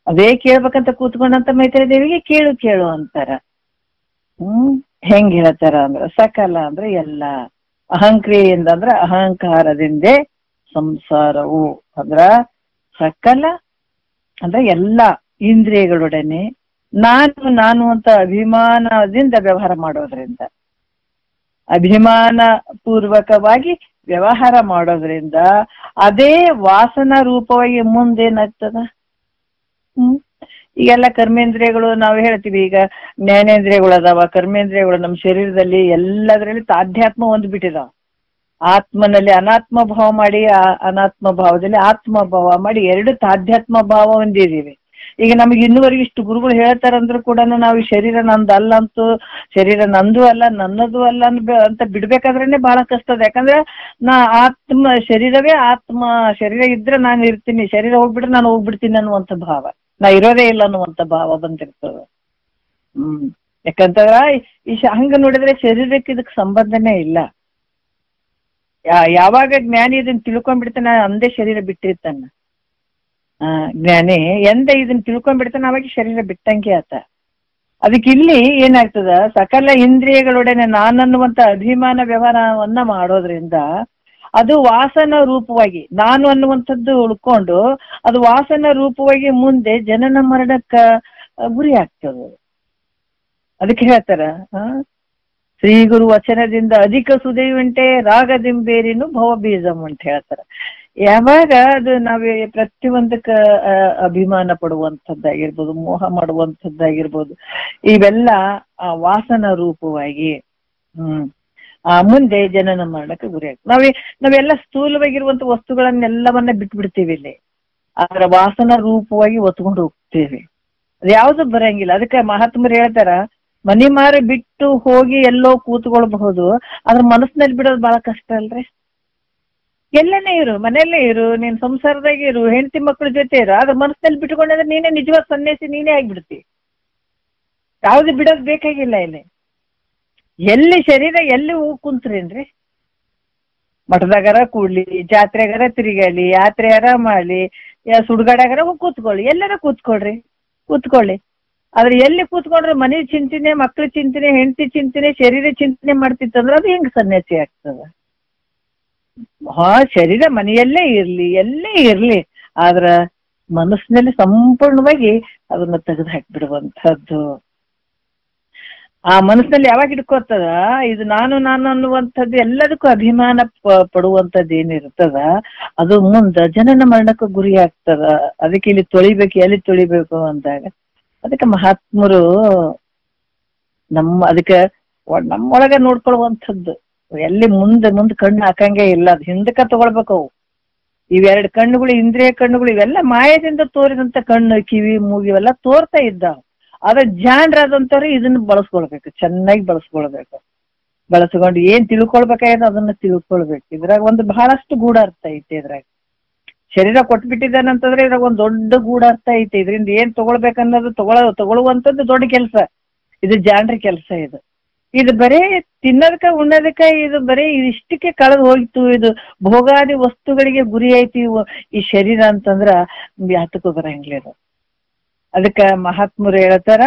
ಅದೇ ಕೇಳ್ಬೇಕಂತ ಕೂತ್ಕೊಂಡಂತ ಮೈತ್ರಿ ದೇವಿಗೆ ಕೇಳು ಕೇಳು ಅಂತಾರ. ಹೆಂಗ್ ಹೇಳ್ತಾರ ಅಂದ್ರ, ಸಕಲ ಅಂದ್ರೆ ಎಲ್ಲ, ಅಹಂಕ್ರಿಯೆಯಿಂದ ಅಂದ್ರ ಅಹಂಕಾರದಿಂದೇ ಸಂಸಾರವು ಅಂದ್ರ, ಸಕಲ ಅಂದ್ರೆ ಎಲ್ಲ ಇಂದ್ರಿಯಗಳೊಡನೆ ನಾನು ಅಂತ ಅಭಿಮಾನದಿಂದ ವ್ಯವಹಾರ ಮಾಡೋದ್ರಿಂದ, ಅಭಿಮಾನ ಪೂರ್ವಕವಾಗಿ ವ್ಯವಹಾರ ಮಾಡೋದ್ರಿಂದ ಅದೇ ವಾಸನಾ ರೂಪವಾಗಿ ಮುಂದೇನಾಗ್ತದ. ಈಗೆಲ್ಲ ಕರ್ಮೇಂದ್ರಿಯಗಳು ನಾವು ಹೇಳ್ತೀವಿ. ಈಗ ಜ್ಞಾನೇಂದ್ರಿಯಗಳು ಅದಾವ, ಕರ್ಮೇಂದ್ರಿಯಗಳು ನಮ್ಮ ಶರೀರದಲ್ಲಿ ಎಲ್ಲದರಲ್ಲಿ ತಾಧ್ಯಾತ್ಮ ಹೊಂದ್ಬಿಟ್ಟಿದಾವ. ಆತ್ಮನಲ್ಲಿ ಅನಾತ್ಮ ಭಾವ ಮಾಡಿ, ಅನಾತ್ಮ ಭಾವದಲ್ಲಿ ಆತ್ಮ ಭಾವ ಮಾಡಿ 2 ತಾಧ್ಯಾತ್ಮ ಭಾವ ಹೊಂದಿದೀವಿ. ಈಗ ನಮಗೆ ಇನ್ನುವರೆಗೆ ಇಷ್ಟು ಗುರುಗಳು ಹೇಳ್ತಾರಂದ್ರೂ ಕೂಡ ನಾವು ಶರೀರ ನಂದು ಅಲ್ಲ ಅಂತೂ, ಶರೀರ ನಂದು ಅಲ್ಲ ನನ್ನದು ಅಲ್ಲ ಅಂತ ಬಿಡ್ಬೇಕಾದ್ರೇನೆ ಬಹಳ ಕಷ್ಟ ಅದ. ಯಾಕಂದ್ರೆ ಶರೀರವೇ ಆತ್ಮ, ಶರೀರ ಇದ್ರೆ ನಾನು ಇರ್ತೀನಿ, ಶರೀರ ಹೋಗ್ಬಿಟ್ರೆ ನಾನು ಹೋಗ್ಬಿಡ್ತೀನಿ ಅನ್ನುವಂಥ ಭಾವ, ನಾ ಇರೋದೇ ಇಲ್ಲ ಅನ್ನುವಂಥ ಭಾವ ಬಂದಿರ್ತದೆ. ಯಾಕಂತಂದ್ರ ಹಂಗ ನೋಡಿದ್ರೆ ಶರೀರಕ್ಕೆ ಇದಕ್ಕೆ ಸಂಬಂಧನೇ ಇಲ್ಲ. ಯಾವಾಗ ಜ್ಞಾನಿ ಇದನ್ನ ತಿಳ್ಕೊಂಡ್ಬಿಡ್ತಾನೆ ಅಂದೇ ಶರೀರ ಬಿಟ್ಟಿರ್ತಾನ. ಜ್ಞಾನಿ ಎಂದ ಇದನ್ನ ತಿಳ್ಕೊಂಡ್ಬಿಡ್ತಾನೆ ಅವಾಗ ಶರೀರ ಬಿಟ್ಟಂಗೆ ಆತ. ಅದಕ್ಕೆ ಇಲ್ಲಿ ಏನಾಗ್ತದ, ಸಕಲ ಇಂದ್ರಿಯಗಳೊಡನೆ ನಾನನ್ನುವಂತ ಅಭಿಮಾನ ವ್ಯವಹಾರವನ್ನ ಮಾಡೋದ್ರಿಂದ ಅದು ವಾಸನ ರೂಪವಾಗಿ, ನಾನು ಅನ್ನುವಂಥದ್ದು ಉಳ್ಕೊಂಡು ಅದು ವಾಸನ ರೂಪವಾಗಿ ಮುಂದೆ ಜನನ ಮರಣಕ್ಕ ಗುರಿ ಆಗ್ತದೆ. ಅದಕ್ಕೆ ಹೇಳ್ತಾರ, ಶ್ರೀ ಗುರು ವಚನದಿಂದ ಅಧಿಕ ಸುದೈವಂಟೆ ರಾಗದಿಂಬೇರಿನು ಭವ ಬೀಜಂ ಅಂತ ಹೇಳ್ತಾರ. ಯಾವಾಗ ಅದು ನಾವೇ ಪ್ರತಿಯೊಂದಕ್ಕ ಅಭಿಮಾನ ಪಡುವಂಥದ್ದಾಗಿರ್ಬೋದು, ಮೋಹ ಮಾಡುವಂಥದ್ದಾಗಿರ್ಬೋದು, ಇವೆಲ್ಲ ವಾಸನ ರೂಪವಾಗಿ ಮುಂದೆ ಜನನ ಮರಣಕ್ಕೆ ಗುರಿ ಆಗ್ತದೆ. ನಾವೆಲ್ಲ ಸ್ಥೂಲವಾಗಿರುವಂತ ವಸ್ತುಗಳನ್ನೆಲ್ಲವನ್ನ ಬಿಟ್ಬಿಡ್ತೀವಿ ಇಲ್ಲಿ, ಅದರ ವಾಸನ ರೂಪವಾಗಿ ಒತ್ಕೊಂಡು ಹೋಗ್ತೇವೆ. ಅದು ಯಾವ್ದು ಬರಂಗಿಲ್ಲ. ಅದಕ್ಕೆ ಮಹಾತ್ಮರು ಹೇಳ್ತಾರ, ಮನಿ ಮಾರಿ ಬಿಟ್ಟು ಹೋಗಿ ಎಲ್ಲೋ ಕೂತ್ಕೊಳ್ಬಹುದು, ಅದ್ರ ಮನಸ್ಸಿನಲ್ಲಿ ಬಿಡೋದು ಬಹಳ ಕಷ್ಟ ಅಲ್ರಿ. ಎಲ್ಲನೇ ಇರು, ಮನೆಯಲ್ಲೇ ಇರು, ನೀನ್ ಸಂಸಾರದಾಗ ಇರು, ಹೆಂಡತಿ ಮಕ್ಕಳ ಜೊತೆ ಇರು, ಅದ್ರ ಮನಸ್ಸಿನಲ್ಲಿ ಬಿಟ್ಕೊಂಡ್ರೆ ನೀನೇ ನಿಜವಾದ ಸನ್ಯಾಸಿ ನೀನೇ ಆಗ್ಬಿಡ್ತಿ. ಯಾವ್ದು ಬಿಡೋದ್ ಬೇಕಾಗಿಲ್ಲ ಇಲ್ಲಿ. ಎಲ್ಲಿ ಶರೀರ ಎಲ್ಲಿ ಹೋಗಿ ಕುಂತ್ರೇನ್ರಿ, ಮಠದಾಗಾರ ಕೂಡ್ಲಿ, ಜಾತ್ರೆಗಾರ ತಿರುಗಾಲಿ, ಯಾತ್ರೆಗಾರ ಮಾಡ್ಲಿ, ಸುಡ್ಗಾಡಾಗಾರ ಹೋಗಿ ಕೂತ್ಕೊಳ್ಳಿ, ಎಲ್ಲಾರ ಕೂತ್ಕೊಳ್ಳಿ. ಆದ್ರೆ ಎಲ್ಲಿ ಕೂತ್ಕೊಂಡ್ರೆ ಮನೆ ಚಿಂತನೆ, ಮಕ್ಳ ಚಿಂತನೆ, ಹೆಂಡತಿ ಚಿಂತನೆ, ಶರೀರ ಚಿಂತನೆ ಮಾಡ್ತಿತ್ತಂದ್ರೆ ಅದು ಹೆಂಗ್ ಸನ್ಯಾಸಿ ಆಗ್ತದ? ಶರೀರ ಮನೆಯಲ್ಲೇ ಎಲ್ಲೇ ಇರ್ಲಿ, ಆದ್ರ ಮನಸ್ಸಿನಲ್ಲಿ ಸಂಪೂರ್ಣವಾಗಿ ಅದನ್ನ ತೆಗೆದು ಹಾಕ್ಬಿಡುವಂಥದ್ದು. ಆ ಮನಸ್ಸಿನಲ್ಲಿ ಯಾವಾಗ ಹಿಡ್ಕೋತದ, ಇದು ನಾನು ಅನ್ನುವಂಥದ್ದು ಎಲ್ಲದಕ್ಕೂ ಅಭಿಮಾನ ಪಡುವಂಥದ್ದು ಏನಿರ್ತದ ಅದು ಮುಂದ ಜನನ ಮರಣಕ್ಕೂ ಗುರಿ ಆಗ್ತದ. ಅದಕ್ಕೆ ಇಲ್ಲಿ ತೊಳಿಬೇಕು, ಎಲ್ಲಿ ತೊಳಿಬೇಕು ಅಂದಾಗ ಅದಕ್ಕೆ ಮಹಾತ್ಮರು ಅದಕ್ಕೆ ನಮ್ಮೊಳಗ ನೋಡ್ಕೊಳ್ಳುವಂಥದ್ದು. ಎಲ್ಲಿ ಮುಂದೆ ಕಣ್ಣು ಹಾಕಂಗೆ ಇಲ್ಲ, ಅದು ಹಿಂದಕ್ಕ ತಗೊಳ್ಬೇಕು. ಅವು ಇವೆರಡು ಕಣ್ಣುಗಳು, ಇಂದ್ರಿಯ ಕಣ್ಣುಗಳು, ಇವೆಲ್ಲ ಮಾಯದಿಂದ ತೋರಿದಂತ ಕಣ್ಣು, ಕಿವಿ, ಮೂಗು ಇವೆಲ್ಲ ತೋರ್ತಾ ಇದ್ದಾವ. ಆದ್ರೆ ಜಾಣರಾದಂತವ್ರು ಇದನ್ನ ಬಳಸ್ಕೊಳ್ಬೇಕು, ಚೆನ್ನಾಗಿ ಬಳಸ್ಕೊಂಡು ಏನ್ ತಿಳ್ಕೊಳ್ಬೇಕಾಗಿದೆ ಅದನ್ನ ತಿಳ್ಕೊಳ್ಬೇಕು. ಇದ್ರಾಗ ಒಂದು ಬಹಳಷ್ಟು ಗೂಢಾರ್ಥ ಐತೆ. ಇದ್ರಾಗ ಶರೀರ ಕೊಟ್ಬಿಟ್ಟಿದ್ದಾನಂತಂದ್ರೆ ಇದ್ರಾಗ ಒಂದ್ ದೊಡ್ಡ ಗೂಢಾರ್ಥ ಐತೆ. ಇದರಿಂದ ಏನ್ ತಗೊಳ್ಬೇಕನ್ನೋದು ತಗೊಳ್ಳುವಂಥದ್ದು ದೊಡ್ಡ ಕೆಲಸ. ಇದು ಜಾಣರ ಕೆಲಸ. ಇದು ಬರೀ ತಿನ್ನೋದಕ್ಕ ಉಣ್ಣೋದಕ್ಕ ಇದು ಬರೀ ಇಷ್ಟಕ್ಕೆ ಕಳೆದು ಹೋಗಿತ್ತು. ಇದು ಭೋಗಾದಿ ವಸ್ತುಗಳಿಗೆ ಗುರಿ ಐತಿ ಈ ಶರೀರ ಅಂತಂದ್ರ ಯಾತಕ್ಕೂ ಬರಂಗಿಲ್ಲ. ಅದಕ್ಕ ಮಹಾತ್ಮರು ಹೇಳ್ತಾರ,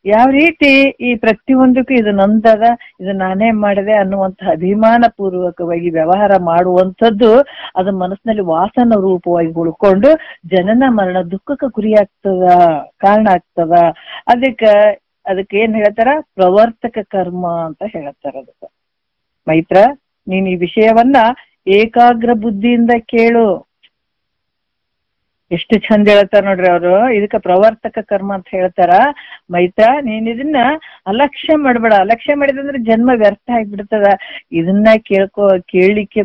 ಯಾವ ರೀತಿ ಈ ಪ್ರತಿಯೊಂದಕ್ಕೂ ಇದು ನಂದದ, ಇದು ನಾನೇ ಮಾಡಿದೆ ಅನ್ನುವಂಥ ಅಭಿಮಾನ ಪೂರ್ವಕವಾಗಿ ವ್ಯವಹಾರ ಮಾಡುವಂಥದ್ದು ಅದು ಮನಸ್ಸಿನಲ್ಲಿ ವಾಸನ ರೂಪವಾಗಿ ಉಳ್ಕೊಂಡು ಜನನ ಮರಣ ದುಃಖಕ್ಕೆ ಗುರಿ ಕಾರಣ ಆಗ್ತದ. ಅದಕ್ಕೆ ಏನ್ ಹೇಳ್ತಾರ, ಪ್ರವರ್ತಕ ಕರ್ಮ ಅಂತ ಹೇಳ್ತಾರ. ಅದಕ್ಕೆ ಮೈತ್ರ, ನೀನ್ ಈ ವಿಷಯವನ್ನ ಏಕಾಗ್ರ ಬುದ್ಧಿಯಿಂದ ಕೇಳು. ಎಷ್ಟು ಚಂದ ಹೇಳ್ತಾರ ನೋಡ್ರಿ ಅವರು. ಇದಕ್ಕ ಪ್ರವರ್ತಕ ಕರ್ಮ ಅಂತ ಹೇಳ್ತಾರ. ಮೈತ್ರ, ನೀನ್ ಇದನ್ನ ಅಲಕ್ಷ್ಯ ಮಾಡ್ಬೇಡ. ಅಲಕ್ಷ್ಯ ಮಾಡಿದಂದ್ರೆ ಜನ್ಮ ವ್ಯರ್ಥ ಆಗ್ಬಿಡ್ತದ. ಇದನ್ನ ಕೇಳಲಿಕ್ಕೆ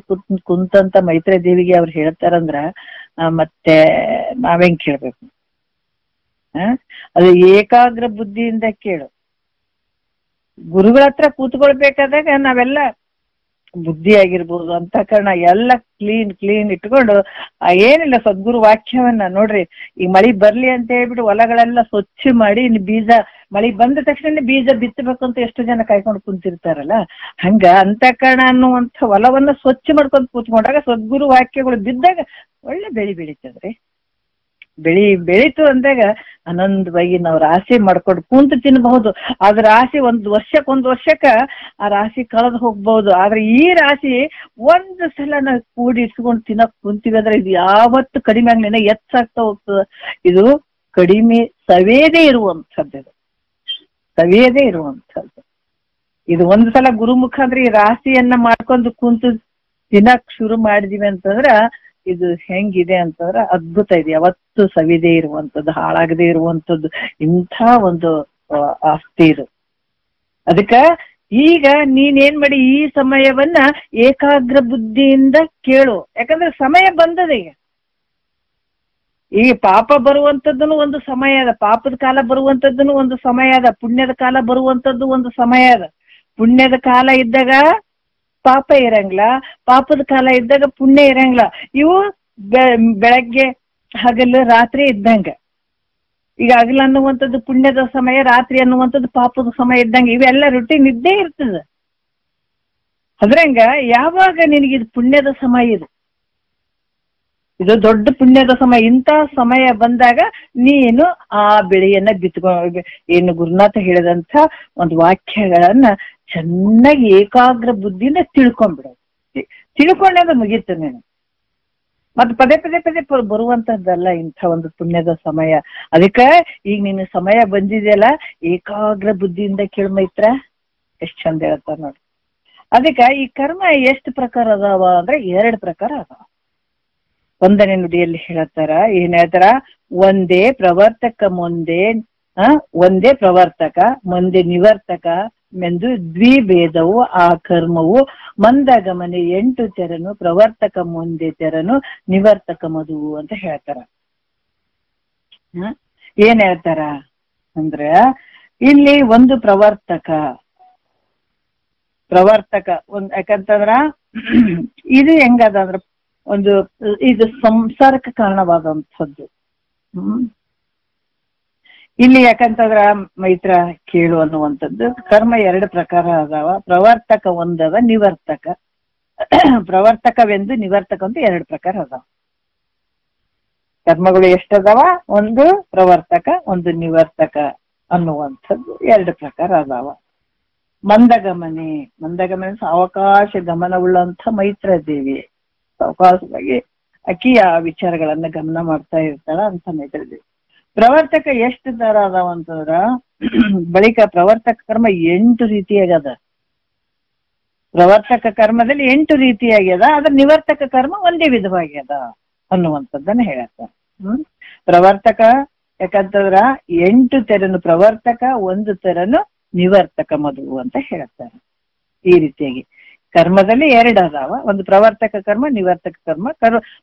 ಕುಂತಂತ ಮೈತ್ರ ದೇವಿಗೆ ಅವ್ರು ಹೇಳ್ತಾರಂದ್ರ ಮತ್ತೆ ನಾವೆಂಗ್ ಕೇಳ್ಬೇಕು? ಅದು ಏಕಾಗ್ರ ಬುದ್ಧಿಯಿಂದ ಕೇಳು. ಗುರುಗಳ ಹತ್ರ ಕೂತ್ಕೊಳ್ಬೇಕಾದಾಗ ನಾವೆಲ್ಲ ಬುದ್ಧಿ ಆಗಿರ್ಬೋದು, ಅಂತಃಕರಣ ಎಲ್ಲ ಕ್ಲೀನ್ ಇಟ್ಕೊಂಡು ಏನಿಲ್ಲ ಸದ್ಗುರು ವಾಕ್ಯವನ್ನ ನೋಡ್ರಿ. ಈ ಮಳಿ ಬರ್ಲಿ ಅಂತ ಹೇಳ್ಬಿಟ್ಟು ಹೊಲಗಳೆಲ್ಲ ಸ್ವಚ್ಛ ಮಾಡಿ, ಮಳಿ ಬಂದ ತಕ್ಷಣ ಬೀಜ ಬಿತ್ತಬೇಕು ಅಂತ ಎಷ್ಟು ಜನ ಕಾಯ್ಕೊಂಡು ಕುಂತಿರ್ತಾರಲ್ಲ, ಹಂಗ ಅಂತಃಕರಣ ಅನ್ನುವಂಥ ಹೊಲವನ್ನ ಸ್ವಚ್ಛ ಮಾಡ್ಕೊಂಡು ಕೂತ್ಕೊಂಡಾಗ ಸದ್ಗುರು ವಾಕ್ಯಗಳು ಬಿದ್ದಾಗ ಒಳ್ಳೆ ಬೆಳಿ ಬೆಳೀತದ್ರಿ. ಬೆಳೀತು ಅಂದಾಗ ಆನಂದವಾಗಿ ನಾವು ರಾಶಿ ಮಾಡ್ಕೊಂಡು ಕುಂತು ತಿನ್ಬಹುದು. ಅದ್ರ ರಾಶಿ ಒಂದ್ ವರ್ಷಕ್ಕ ಆ ರಾಶಿ ಕಳೆದು ಹೋಗ್ಬಹುದು. ಆದ್ರೆ ಈ ರಾಶಿ ಒಂದು ಸಲ ನಾವು ಕೂಡಿ ಇಟ್ಕೊಂಡು ತಿನ್ನಕ್ ಕುಂತೀವಿ ಅಂದ್ರೆ ಇದು ಯಾವತ್ತು ಕಡಿಮೆ ಆಗ್ಲಿಲ್ಲ, ಹೆಚ್ಚಾಗ್ತಾ ಹೋಗ್ತದ. ಇದು ಕಡಿಮೆ ಸವೇದೇ ಇರುವಂಥದ್ದು. ಇದು ಒಂದ್ ಸಲ ಗುರುಮುಖ ಅಂದ್ರೆ ಈ ರಾಶಿಯನ್ನ ಮಾಡ್ಕೊಂಡು ಕುಂತು ತಿನ್ನಕ್ ಶುರು ಮಾಡಿದೀವಿ ಅಂತಂದ್ರ ಇದು ಹೆಂಗಿದೆ ಅಂತಂದ್ರ ಅದ್ಭುತ ಇದೆ. ಯಾವತ್ತು ಸವಿದೇ ಇರುವಂತದ್ದು, ಹಾಳಾಗದೆ ಇರುವಂತದ್ದು ಇಂಥ ಒಂದು ಆಸ್ತಿ ಇದು. ಅದಕ್ಕ ಈಗ ನೀನೇನ್ ಮಾಡಿ, ಈ ಸಮಯವನ್ನ ಏಕಾಗ್ರ ಬುದ್ಧಿಯಿಂದ ಕೇಳು. ಯಾಕಂದ್ರೆ ಸಮಯ ಬಂದದ. ಈಗ ಪಾಪ ಬರುವಂತದ್ದನು ಒಂದು ಸಮಯ ಅದ, ಪಾಪದ ಕಾಲ ಬರುವಂತದ್ದನು ಒಂದು ಸಮಯ ಅದ, ಪುಣ್ಯದ ಕಾಲ ಬರುವಂತದ್ದು ಒಂದು ಸಮಯ ಅದ. ಪುಣ್ಯದ ಕಾಲ ಇದ್ದಾಗ ಪಾಪ ಇರಂಗಿಲ್ಲ, ಪಾಪದ ಕಾಲ ಇದ್ದಾಗ ಪುಣ್ಯ ಇರಂಗಿಲ್ಲ. ಇವು ಬೆಳಗ್ಗೆ ಹಗಲು ರಾತ್ರಿ ಇದ್ದಂಗ. ಈಗ ಹಗಲು ಅನ್ನುವಂಥದ್ದು ಪುಣ್ಯದ ಸಮಯ, ರಾತ್ರಿ ಅನ್ನುವಂಥದ್ದು ಪಾಪದ ಸಮಯ ಇದ್ದಂಗ. ಇವೆಲ್ಲ ರುಟೀನ್ ಇದ್ದೇ ಇರ್ತದ. ಅದ್ರಂಗ ಯಾವಾಗ ನಿನಗಿದು ಪುಣ್ಯದ ಸಮಯ, ಇದು ದೊಡ್ಡ ಪುಣ್ಯದ ಸಮಯ, ಇಂಥ ಸಮಯ ಬಂದಾಗ ನೀನು ಆ ಬೆಳೆಯನ್ನ ಏನು ಗುರುನಾಥ ಹೇಳಿದಂಥ ಒಂದು ವಾಕ್ಯಗಳನ್ನ ಚೆನ್ನಾಗಿ ಏಕಾಗ್ರ ಬುದ್ಧಿಯಿಂದ ತಿಳ್ಕೊಂಡ್ಬಿಡೋದು. ತಿಳ್ಕೊಂಡಾಗ ಮುಗೀತು ನೀನು. ಮತ್ತೆ ಪದೇ ಬರುವಂತದ್ದಲ್ಲ ಇಂಥ ಒಂದು ಪುಣ್ಯದ ಸಮಯ. ಅದಕ್ಕೆ ಈಗ ನೀನು ಸಮಯ ಬಂದಿದೆಯಲ್ಲ, ಏಕಾಗ್ರ ಬುದ್ಧಿಯಿಂದ ಕೇಳು ಮೈತ್ರ. ಎಷ್ಟ್ ಚಂದ ಹೇಳ್ತಾರ ನೋಡಿ. ಅದಕ್ಕೆ ಈ ಕರ್ಮ ಎಷ್ಟು ಪ್ರಕಾರ ಅದಾವ ಅಂದ್ರೆ 2 ಪ್ರಕಾರ ಅದಾವ. 1ನೇ ನುಡಿಯಲ್ಲಿ ಹೇಳ್ತಾರ, ಏನ್ ಹೇಳ್ತಾರ, ಒಂದೇ ಪ್ರವರ್ತಕ ಮುಂದೆ ನಿವರ್ತಕ ಮೆಂದು ದ್ವಿಭೇದವು ಆ ಕರ್ಮವು ಮಂದಗಮನೆ 8 ತೆರನು ಪ್ರವರ್ತಕ ಮುಂದೆ ತೆರನು ನಿವರ್ತಕ ಮದುವು ಅಂತ ಹೇಳ್ತಾರ. ಏನ್ ಹೇಳ್ತಾರ ಅಂದ್ರ ಇಲ್ಲಿ ಒಂದು ಪ್ರವರ್ತಕ ಯಾಕಂತಂದ್ರ ಇದು ಹೆಂಗದ ಅಂದ್ರ ಒಂದು ಇದು ಸಂಸಾರಕ್ಕೆ ಕಾರಣವಾದಂಥದ್ದು. ಇಲ್ಲಿ ಯಾಕಂತಂದ್ರ ಮೈತ್ರ ಕೇಳು ಅನ್ನುವಂಥದ್ದು ಕರ್ಮ 2 ಪ್ರಕಾರ ಅದಾವ. ಪ್ರವರ್ತಕ ಒಂದದ, ನಿವರ್ತಕ. ಪ್ರವರ್ತಕವೆಂದು ನಿವರ್ತಕ ಅಂತ 2 ಪ್ರಕಾರ ಅದಾವ. ಕರ್ಮಗಳು ಎಷ್ಟದಾವ? ಒಂದು ಪ್ರವರ್ತಕ, ಒಂದು ನಿವರ್ತಕ ಅನ್ನುವಂಥದ್ದು 2 ಪ್ರಕಾರ ಅದಾವ. ಮಂದಗಮನೆ ಸಾವಕಾಶ ಗಮನವುಳ್ಳಂಥ ಮೈತ್ರ ದೇವಿ, ಸಾವಕಾಶವಾಗಿ ಅಕ್ಕಿ ಆ ವಿಚಾರಗಳನ್ನ ಗಮನ ಮಾಡ್ತಾ ಇರ್ತಾಳ ಅಂತ ಮೈತ್ರ ದೇವಿ. ಪ್ರವರ್ತಕ ಎಷ್ಟು ತರ ಅದಾವ ಅಂತಂದ್ರ ಬಳಿಕ ಪ್ರವರ್ತಕ ಕರ್ಮ 8 ರೀತಿಯಾಗದ. ಪ್ರವರ್ತಕ ಕರ್ಮದಲ್ಲಿ 8 ರೀತಿಯಾಗ್ಯದ, ಅದ್ರ ನಿವರ್ತಕ ಕರ್ಮ ಒಂದೇ ವಿಧವಾಗ್ಯದ ಅನ್ನುವಂಥದ್ದನ್ನ ಹೇಳ್ತಾರೆ. ಪ್ರವರ್ತಕ ಯಾಕಂತಂದ್ರ 8 ತೆರನು ಪ್ರವರ್ತಕ, 1 ತೆರನು ನಿವರ್ತಕ ಮದುವು ಅಂತ ಹೇಳ್ತಾರೆ. ಈ ರೀತಿಯಾಗಿ ಕರ್ಮದಲ್ಲಿ 2 ಅದಾವ, ಒಂದು ಪ್ರವರ್ತಕ ಕರ್ಮ, ನಿವರ್ತಕ ಕರ್ಮ.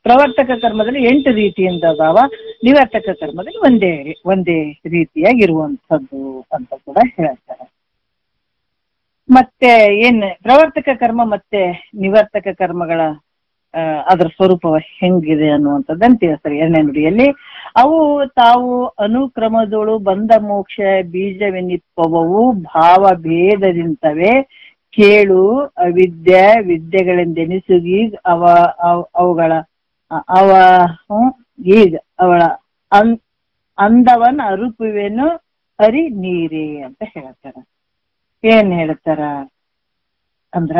ಪ್ರವರ್ತಕ ಕರ್ಮದಲ್ಲಿ 8 ರೀತಿಯಿಂದ ಅದಾವ, ನಿವರ್ತಕ ಕರ್ಮದಲ್ಲಿ ಒಂದೇ ರೀತಿಯಾಗಿರುವಂಥದ್ದು ಅಂತ ಕೂಡ ಹೇಳ್ತಾರೆ. ಮತ್ತೆ ಪ್ರವರ್ತಕ ಕರ್ಮ ಮತ್ತೆ ನಿವರ್ತಕ ಕರ್ಮಗಳ ಅದರ ಸ್ವರೂಪ ಹೆಂಗಿದೆ ಅನ್ನುವಂಥದ್ದನ್ನು ತಿಳಿಸ್ತಾರೆ 2ನೇ ನುಡಿಯಲ್ಲಿ. ಅವು ತಾವು ಅನುಕ್ರಮದೊಳು ಬಂದ ಮೋಕ್ಷ ಬೀಜವೆನಿಪ್ಪವವು ಭಾವ ಭೇದದಿಂತವೆ. ಕೇಳು ವಿದ್ಯೆಗಳೆಂದೆನಿಸುಗಿ ಅವುಗಳ ಅವಳ ಅಂದವನ್ ಅರುಪುವೆನು ಅರಿ ನೀರೇ ಅಂತ ಹೇಳ್ತಾರ. ಏನ್ ಹೇಳ್ತಾರ ಅಂದ್ರ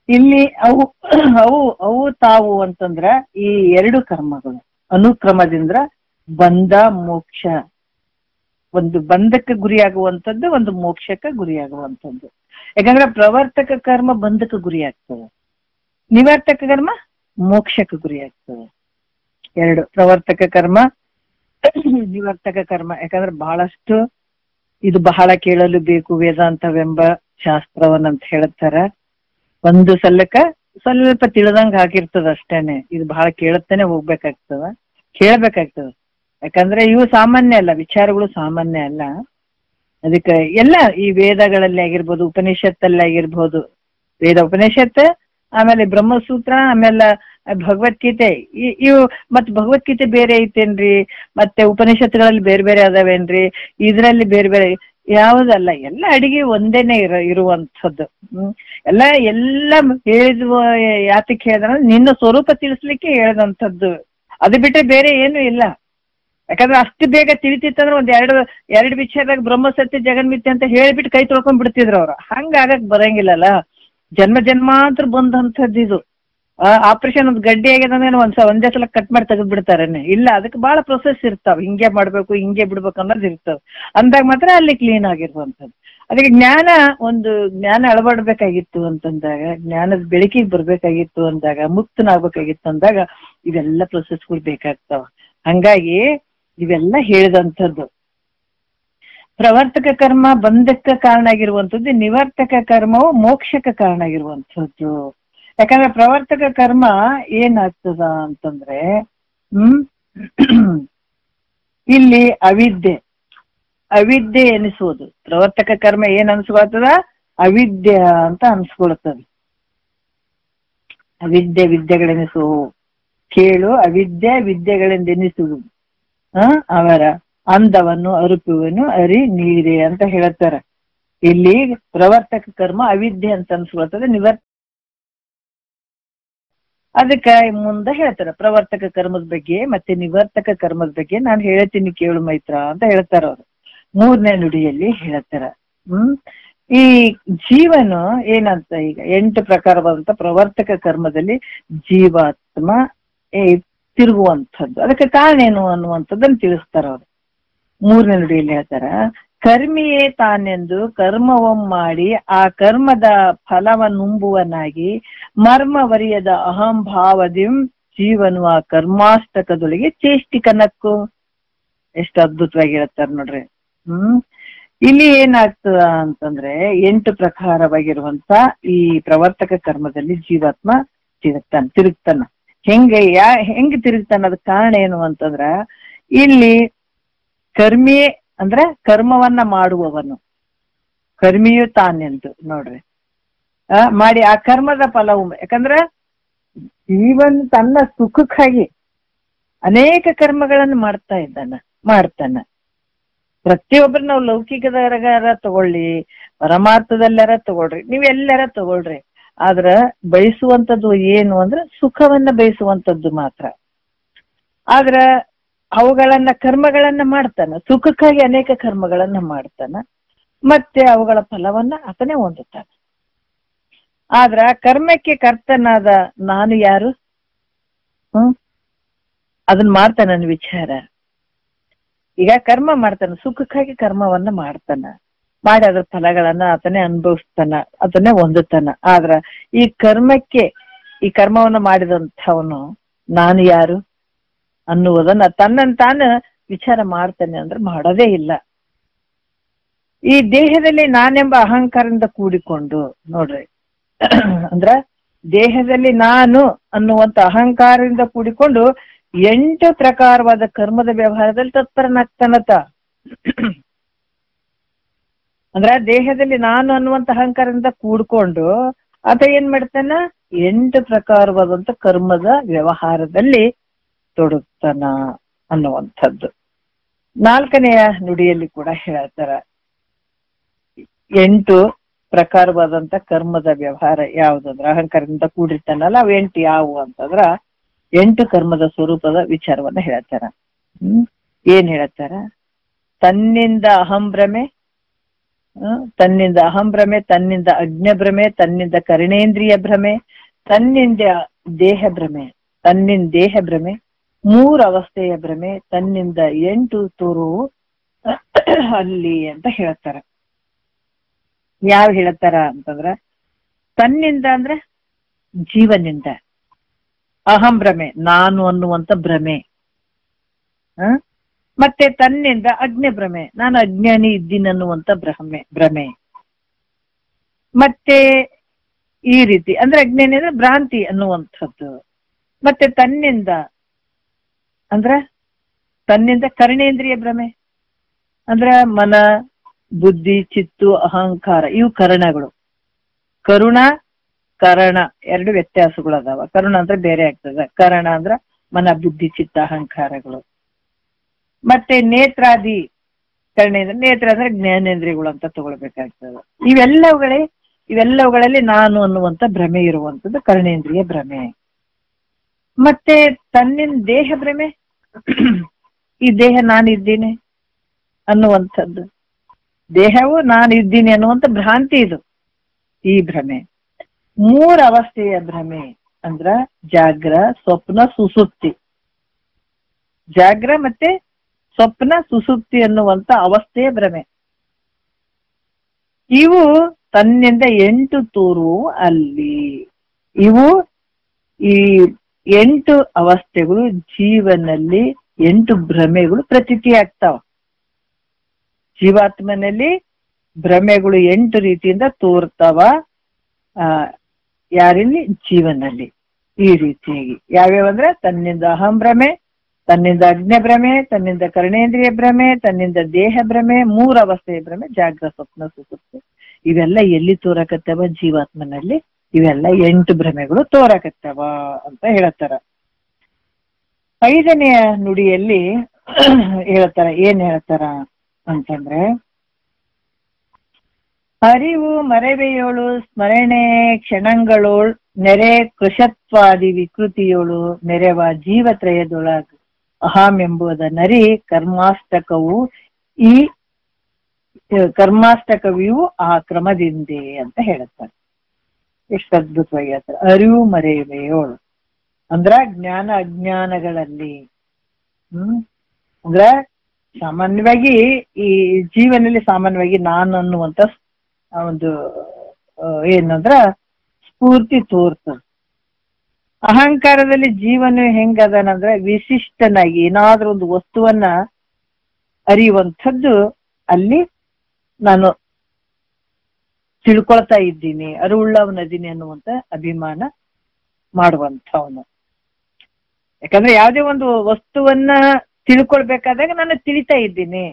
ಇಲ್ಲಿ ಅವು ತಾವು ಅಂತಂದ್ರ ಈ 2 ಕರ್ಮಗಳು ಅನುಕ್ರಮದಿಂದ ಬಂಧ ಮೋಕ್ಷ, ಒಂದು ಬಂಧಕ್ಕೆ ಗುರಿಯಾಗುವಂಥದ್ದು, ಒಂದು ಮೋಕ್ಷಕ್ಕೆ ಗುರಿಯಾಗುವಂಥದ್ದು. ಯಾಕಂದ್ರೆ ಪ್ರವರ್ತಕ ಕರ್ಮ ಬಂಧಕ್ಕೆ ಗುರಿ ಆಗ್ತದೆ, ನಿವರ್ತಕ ಕರ್ಮ ಮೋಕ್ಷಕ್ಕೆ ಗುರಿ ಆಗ್ತದೆ. 2 ಪ್ರವರ್ತಕ ಕರ್ಮ, ನಿವರ್ತಕ ಕರ್ಮ. ಯಾಕಂದ್ರೆ ಬಹಳಷ್ಟು ಇದು ಬಹಳ ಕೇಳಲು ಬೇಕು ವೇದಾಂತವೆಂಬ ಶಾಸ್ತ್ರವನ್ನಂತ ಹೇಳ್ತಾರ. ಒಂದು ಸ್ವಲ್ಪ ತಿಳಿದಂಗ ಹಾಕಿರ್ತದ ಅಷ್ಟೇನೆ. ಇದು ಬಹಳ ಕೇಳುತ್ತಾನೆ ಕೇಳ್ಬೇಕಾಗ್ತದ. ಯಾಕಂದ್ರೆ ಇವು ಸಾಮಾನ್ಯ ಅಲ್ಲ, ವಿಚಾರಗಳು ಸಾಮಾನ್ಯ ಅಲ್ಲ. ಅದಕ್ಕೆ ಎಲ್ಲ ಈ ವೇದಗಳಲ್ಲಿ ಆಗಿರ್ಬೋದು, ಉಪನಿಷತ್ತಲ್ಲಿ ಆಗಿರ್ಬೋದು, ವೇದ ಉಪನಿಷತ್, ಆಮೇಲೆ ಬ್ರಹ್ಮಸೂತ್ರ, ಆಮೇಲೆ ಭಗವದ್ಗೀತೆ. ಇವು ಮತ್ ಭಗವದ್ಗೀತೆ ಬೇರೆ ಐತೇನ್ರಿ, ಮತ್ತೆ ಉಪನಿಷತ್ತುಗಳಲ್ಲಿ ಬೇರೆ ಬೇರೆ ಅದಾವೇನ್ರಿ, ಇದ್ರಲ್ಲಿ ಬೇರೆ ಬೇರೆ ಯಾವುದಲ್ಲ, ಎಲ್ಲ ಅಡಿಗೆ ಒಂದೇನೆ ಇರುವಂಥದ್ದು. ಎಲ್ಲ ಹೇಳಿದ ಯಾತಕ್ಕೆ ಹೇಳಿದ್ರ ನಿನ್ನ ಸ್ವರೂಪ ತಿಳಿಸ್ಲಿಕ್ಕೆ ಹೇಳಿದಂಥದ್ದು, ಅದು ಬಿಟ್ಟರೆ ಬೇರೆ ಏನು ಇಲ್ಲ. ಯಾಕಂದ್ರೆ ಅಷ್ಟು ಬೇಗ ತಿಳಿತಿತ್ತಂದ್ರೆ ಒಂದ್ ಎರಡು ವಿಚಾರದಾಗ ಬ್ರಹ್ಮಸತ್ಯ ಜಗನ್ಮಿತ್ಯ ಅಂತ ಹೇಳ್ಬಿಟ್ಟು ಕೈ ತೊಳ್ಕೊಂಡ್ ಬಿಡ್ತಿದ್ರು ಅವ್ರು. ಹಂಗಾಗಕ್ ಬರಂಗಿಲ್ಲಲ್ಲ, ಜನ್ಮಾಂತರ ಬಂದಂಥದ್ದು ಇದು. ಆಪರೇಷನ್ ಒಂದು ಗಡ್ಡಿ ಆಗ್ಯದಂದ್ರೆ ಒಂದೇ ಸಲ ಕಟ್ ಮಾಡಿ ತೆಗೆದು ಬಿಡ್ತಾರೇನೆ. ಇಲ್ಲ, ಅದಕ್ಕೆ ಬಹಳ ಪ್ರೊಸೆಸ್ ಇರ್ತಾವ. ಹಿಂಗೆ ಮಾಡ್ಬೇಕು, ಹಿಂಗೆ ಬಿಡ್ಬೇಕು ಅನ್ನೋದು ಇರ್ತಾವ. ಅಂದಾಗ ಮಾತ್ರ ಅಲ್ಲಿ ಕ್ಲೀನ್ ಆಗಿರುವಂಥದ್ದು. ಅದಕ್ಕೆ ಜ್ಞಾನ ಅಳವಡ್ಬೇಕಾಗಿತ್ತು ಅಂತಂದಾಗ, ಜ್ಞಾನದ ಬೆಳಕಿಗೆ ಬರ್ಬೇಕಾಗಿತ್ತು ಅಂದಾಗ, ಮುಕ್ತನಾಗ್ಬೇಕಾಗಿತ್ತು ಅಂದಾಗ ಇವೆಲ್ಲ ಪ್ರೊಸೆಸ್ಗಳು ಬೇಕಾಗ್ತಾವ. ಹಂಗಾಗಿ ಇವೆಲ್ಲ ಹೇಳಿದಂಥದ್ದು. ಪ್ರವರ್ತಕ ಕರ್ಮ ಬಂಧಕ್ಕೆ ಕಾರಣ ಆಗಿರುವಂಥದ್ದು, ನಿವರ್ತಕ ಕರ್ಮವು ಮೋಕ್ಷಕ್ಕೆ ಕಾರಣ ಆಗಿರುವಂಥದ್ದು. ಯಾಕಂದ್ರೆ ಪ್ರವರ್ತಕ ಕರ್ಮ ಏನಾಗ್ತದ ಅಂತಂದ್ರೆ ಇಲ್ಲಿ ಅವಿದ್ಯೆ ಎನಿಸುವುದು. ಪ್ರವರ್ತಕ ಕರ್ಮ ಏನ್ ಅನ್ಸ್ಕೊಳ್ತದ? ಅವಿದ್ಯೆ ಅಂತ ಅನ್ಸ್ಕೊಳ್ತದೆ. ವಿದ್ಯೆಗಳೆನಿಸುವು. ಕೇಳು ವಿದ್ಯೆಗಳೆಂದೆನಿಸುವುದು. ಅವರ ಅಂದವನ್ನು ಅರುಪುವನ್ನು ಅರಿ ನೀರೇ ಅಂತ ಹೇಳ್ತಾರ. ಇಲ್ಲಿ ಪ್ರವರ್ತಕ ಕರ್ಮ ಅವಿದ್ಯೆ ಅಂತ ಅನ್ಸ್ಕೊಳ್ತದೆ. ಅದಕ್ಕೆ ಮುಂದೆ ಹೇಳ್ತಾರ ಪ್ರವರ್ತಕ ಕರ್ಮದ ಬಗ್ಗೆ ಮತ್ತೆ ನಿವರ್ತಕ ಕರ್ಮದ ಬಗ್ಗೆ ನಾನು ಹೇಳ್ತೀನಿ ಕೇಳು ಮೈತ್ರ ಅಂತ ಹೇಳ್ತಾರ ಅವ್ರು. 3ನೇ ನುಡಿಯಲ್ಲಿ ಹೇಳ್ತಾರ. ಈ ಜೀವನು ಏನಂತ, ಈಗ 8 ಪ್ರಕಾರವಾದಂತ ಪ್ರವರ್ತಕ ಕರ್ಮದಲ್ಲಿ ಜೀವಾತ್ಮ ತಿರುಗುವಂಥದ್ದು. ಅದಕ್ಕೆ ಕಾರಣ ಏನು ಅನ್ನುವಂಥದ್ದನ್ನು ತಿಳಿಸ್ತಾರ ಅವ್ರು. 3ನೇ ನುಡಿಯಲ್ಲಿ ಹೇಳ್ತಾರ, ಕರ್ಮಿಯೇ ತಾನೆಂದು ಕರ್ಮವಂ ಮಾಡಿ ಆ ಕರ್ಮದ ಫಲವನ್ನುಂಬುವನಾಗಿ ಮರ್ಮವರಿಯದ ಅಹಂಭಾವದಿಂ ಜೀವನು ಆ ಕರ್ಮಾಷ್ಟಕದೊಳಗೆ ಚೇಷ್ಟಿಕನಕ್ಕು. ಎಷ್ಟು ಅದ್ಭುತವಾಗಿ ಹೇಳ್ತಾರ ನೋಡ್ರಿ. ಇಲ್ಲಿ ಏನಾಗ್ತದ ಅಂತಂದ್ರೆ 8 ಪ್ರಕಾರವಾಗಿರುವಂತ ಈ ಪ್ರವರ್ತಕ ಕರ್ಮದಲ್ಲಿ ಜೀವಾತ್ಮ ತಿರುಗ್ತಾನ. ಹೆಂಗ್ ತಿರುಗ್ತಾನ? ಅದ ಕಾರಣ ಏನು ಅಂತಂದ್ರ ಇಲ್ಲಿ ಕರ್ಮಿ ಅಂದ್ರ ಕರ್ಮವನ್ನ ಮಾಡುವವನು, ಕರ್ಮಿಯು ತಾನೆಂದು ನೋಡ್ರಿ ಮಾಡಿ ಆ ಕರ್ಮದ ಫಲವು, ಯಾಕಂದ್ರ ಜೀವನ್ ತನ್ನ ಸುಖಕ್ಕಾಗಿ ಅನೇಕ ಕರ್ಮಗಳನ್ನು ಮಾಡ್ತಾನ. ಪ್ರತಿಯೊಬ್ಬರು ನಾವು ಲೌಕಿಕದಾರ ತಗೊಳ್ಳಿ, ಪರಮಾರ್ಥದಲ್ಲಾರ ತಗೊಳ್ರಿ, ನೀವೆಲ್ಲಾರ ತಗೊಳ್ರಿ, ಆದ್ರ ಬಯಸುವಂಥದ್ದು ಏನು ಅಂದ್ರೆ ಸುಖವನ್ನ ಬಯಸುವಂಥದ್ದು ಮಾತ್ರ. ಆದ್ರ ಅವುಗಳನ್ನ ಕರ್ಮಗಳನ್ನ ಮಾಡ್ತಾನ, ಸುಖಕ್ಕಾಗಿ ಅನೇಕ ಕರ್ಮಗಳನ್ನ ಮಾಡ್ತಾನ, ಮತ್ತೆ ಅವುಗಳ ಫಲವನ್ನ ಆತನೇ ಹೊಂದುತ್ತಾನೆ. ಆದ್ರ ಕರ್ಮಕ್ಕೆ ಕರ್ತನಾದ ನಾನು ಯಾರು? ಅದನ್ನ ಮಾಡ್ತಾನ ನನ್ನ ವಿಚಾರ. ಈಗ ಕರ್ಮ ಮಾಡ್ತಾನ, ಸುಖಕ್ಕಾಗಿ ಕರ್ಮವನ್ನ ಮಾಡ್ತಾನ, ಮಾಡಿ ಅದ್ರ ಫಲಗಳನ್ನ ಆತನೇ ಅನುಭವಿಸ್ತಾನ, ಅದನ್ನೇ ಹೊಂದುತ್ತಾನ. ಆದ್ರ ಈ ಕರ್ಮವನ್ನ ಮಾಡಿದಂಥವನು ನಾನು ಯಾರು ಅನ್ನುವುದನ್ನ ತನ್ನನ್ನು ತಾನು ವಿಚಾರ ಮಾಡ್ತಾನೆ ಅಂದ್ರೆ ಮಾಡೋದೇ ಇಲ್ಲ. ಈ ದೇಹದಲ್ಲಿ ನಾನೆಂಬ ಅಹಂಕಾರದಿಂದ ಕೂಡಿಕೊಂಡು ನೋಡ್ರಿ, ಅಂದ್ರ ದೇಹದಲ್ಲಿ ನಾನು ಅನ್ನುವಂತ ಅಹಂಕಾರದಿಂದ ಕೂಡಿಕೊಂಡು 8 ಪ್ರಕಾರವಾದ ಕರ್ಮದ ವ್ಯವಹಾರದಲ್ಲಿ ತತ್ಪರನಾಗ್ತಾನತ. ಅಂದ್ರ ದೇಹದಲ್ಲಿ ನಾನು ಅನ್ನುವಂತ ಅಹಂಕಾರದಿಂದ ಕೂಡ್ಕೊಂಡು ಆತ ಏನ್ ಮಾಡ್ತಾನ? 8 ಪ್ರಕಾರವಾದಂತ ಕರ್ಮದ ವ್ಯವಹಾರದಲ್ಲಿ ತೊಡಗ್ತಾನ ಅನ್ನುವಂಥದ್ದು. 4ನೆಯ ನುಡಿಯಲ್ಲಿ ಕೂಡ ಹೇಳ್ತಾರ 8 ಪ್ರಕಾರವಾದಂತ ಕರ್ಮದ ವ್ಯವಹಾರ ಯಾವುದಂದ್ರ ಅಹಂಕಾರದಿಂದ ಕೂಡಿರ್ತಾನಲ್ಲ, ಅವ್ 8 ಯಾವುವು ಅಂತಂದ್ರ 8 ಕರ್ಮದ ಸ್ವರೂಪದ ವಿಚಾರವನ್ನ ಹೇಳ್ತಾರ. ಏನ್ ಹೇಳ್ತಾರ? ತನ್ನಿಂದ ಅಹಂಭ್ರಮೆ, ತನ್ನಿಂದ ಅಜ್ಞಭ್ರಮೆ, ತನ್ನಿಂದ ಕರ್ಣೇಂದ್ರಿಯ ಭ್ರಮೆ, ತನ್ನಿಂದ ದೇಹ ಭ್ರಮೆ, 3 ಅವಸ್ಥೆಯ ಭ್ರಮೆ, ತನ್ನಿಂದ 8 ತೋರುವು ಅಲ್ಲಿ ಅಂತ ಹೇಳ್ತಾರ. ಯಾವ ಹೇಳ್ತಾರ ಅಂತಂದ್ರ ತನ್ನಿಂದ ಅಂದ್ರ ಜೀವನಿಂದ, ಅಹಂಭ್ರಮೆ ನಾನು ಅನ್ನುವಂತ ಭ್ರಮೆ, ಮತ್ತೆ ತನ್ನಿಂದ ಅಜ್ಞಭ್ರಮೆ ನಾನು ಅಜ್ಞಾನಿ ಇದ್ದೀನಿ ಅನ್ನುವಂತ ಭ್ರಮೆ, ಮತ್ತೆ ಈ ರೀತಿ ಅಂದ್ರೆ ಅಜ್ಞಾನಿ ಅಂದ್ರೆ ಭ್ರಾಂತಿ ಅನ್ನುವಂಥದ್ದು. ಮತ್ತೆ ತನ್ನಿಂದ ಕರ್ಣೇಂದ್ರಿಯ ಭ್ರಮೆ ಅಂದ್ರ ಮನ, ಬುದ್ಧಿ, ಚಿತ್ತು, ಅಹಂಕಾರ, ಇವು ಕರಣಗಳು. ಕರಣ 2 ವ್ಯತ್ಯಾಸಗಳು ಅದಾವ. ಕರುಣ ಅಂದ್ರೆ ಬೇರೆ ಆಗ್ತದ, ಕರಣ ಅಂದ್ರ ಮನ, ಬುದ್ಧಿ, ಚಿತ್ತ, ಅಹಂಕಾರಗಳು. ಮತ್ತೆ ನೇತ್ರಾದಿ ಕರ್ಣೇಂದ್ರ, ನೇತ್ರ ಅಂದ್ರೆ ಜ್ಞಾನೇಂದ್ರಿಯಗಳು ಅಂತ ತಗೊಳ್ಬೇಕಾಗ್ತದೆ. ಇವೆಲ್ಲವುಗಳಲ್ಲಿ ನಾನು ಅನ್ನುವಂತ ಭ್ರಮೆ ಇರುವಂತದ್ದು ಕರ್ಣೇಂದ್ರಿಯ ಭ್ರಮೆ. ಮತ್ತೆ ತನ್ನಿಂದ ದೇಹ ಭ್ರಮೆ, ಈ ದೇಹ ನಾನಿದ್ದೀನಿ ಅನ್ನುವಂಥದ್ದು, ದೇಹವು ನಾನು ಇದ್ದೀನಿ ಅನ್ನುವಂಥ ಭ್ರಾಂತಿ ಇದು, ಈ ಭ್ರಮೆ. 3 ಅವಸ್ಥೆಯ ಭ್ರಮೆ ಅಂದ್ರ ಜಾಗ್ರ, ಸ್ವಪ್ನ, ಸುಸುಪ್ತಿ. ಜಾಗ್ರ ಮತ್ತೆ ಸ್ವಪ್ನ, ಸುಸುಪ್ತಿ ಅನ್ನುವಂತ ಅವಸ್ಥೆಯ ಭ್ರಮೆ. ಇವು ತನ್ನಿಂದ 8 ತೋರುವು ಅಲ್ಲಿ. ಇವು ಈ 8 ಅವಸ್ಥೆಗಳು ಜೀವನಲ್ಲಿ 8 ಭ್ರಮೆಗಳು ಪ್ರತೀತಿ ಆಗ್ತಾವ. ಜೀವಾತ್ಮನಲ್ಲಿ ಭ್ರಮೆಗಳು 8 ರೀತಿಯಿಂದ ತೋರ್ತಾವ. ಯಾರಲ್ಲಿ? ಜೀವನಲ್ಲಿ. ಈ ರೀತಿಯಾಗಿ ಯಾವ್ಯಾವಂದ್ರೆ ತನ್ನಿಂದ ಅಹಂಭ್ರಮೆ, ತನ್ನಿಂದ ಅಜ್ಞಭ್ರಮೆ, ತನ್ನಿಂದ ಕರ್ಣೇಂದ್ರಿಯ ಭ್ರಮೆ, ತನ್ನಿಂದ ದೇಹ ಭ್ರಮೆ, 3 ಅವಸ್ಥೆಯ ಭ್ರಮೆ, ಜಾಗ್ರ, ಸ್ವಪ್ನ, ಸುಸುಪ್ತಿ. ಇವೆಲ್ಲ ಎಲ್ಲಿ ತೋರಕತ್ತವ? ಜೀವಾತ್ಮನಲ್ಲಿ. ಇವೆಲ್ಲ 8 ಭ್ರಮೆಗಳು ತೋರಕತ್ತವ ಅಂತ ಹೇಳ್ತಾರ. 5ನೆಯ ನುಡಿಯಲ್ಲಿ ಹೇಳ್ತಾರ. ಏನ್ ಹೇಳ್ತಾರ ಅಂತಂದ್ರೆ ಅರಿವು ಮರೆವೆಯೋಳು ಸ್ಮರಣೆ ಕ್ಷಣಗಳೋಳ್ ನೆರೆ ಕೃಶತ್ವಾದಿ ವಿಕೃತಿಯೋಳು ಮೆರೆವ ಜೀವತ್ರಯದೊಳಗ ಅಹಂ ಎಂಬುದ ನರಿ ಕರ್ಮಾಷ್ಟಕವಿಯು ಆ ಕ್ರಮದಿಂದೆ ಅಂತ ಹೇಳುತ್ತಾರೆ. ಎಷ್ಟು ಅದ್ಭುತವಾಗಿ ಹೇಳ್ತಾರೆ. ಅರಿವು ಮರೆವೆಯೋಳು ಅಂದ್ರ ಜ್ಞಾನ ಅಜ್ಞಾನಗಳಲ್ಲಿ. ಅಂದ್ರ ಸಾಮಾನ್ಯವಾಗಿ ಈ ಜೀವನದಲ್ಲಿ ಸಾಮಾನ್ಯವಾಗಿ ನಾನು ಅನ್ನುವಂತ ಒಂದು ಏನಂದ್ರ ಸ್ಫೂರ್ತಿ ತೋರ್ತದ. ಅಹಂಕಾರದಲ್ಲಿ ಜೀವನ ಹೆಂಗದನಂದ್ರ ವಿಶಿಷ್ಟನಾಗಿ ಏನಾದ್ರೂ ಒಂದು ವಸ್ತುವನ್ನ ಅರಿಯುವಂಥದ್ದು ಅಲ್ಲಿ ನಾನು ತಿಳ್ಕೊಳ್ತಾ ಇದ್ದೀನಿ, ಅರಿವುಳ್ಳವನದೀನಿ ಅನ್ನುವಂತ ಅಭಿಮಾನ ಮಾಡುವಂಥವನು. ಯಾಕಂದ್ರೆ ಯಾವುದೇ ಒಂದು ವಸ್ತುವನ್ನ ತಿಳ್ಕೊಳ್ಬೇಕಾದಾಗ ನಾನು ತಿಳಿತಾ ಇದ್ದೀನಿ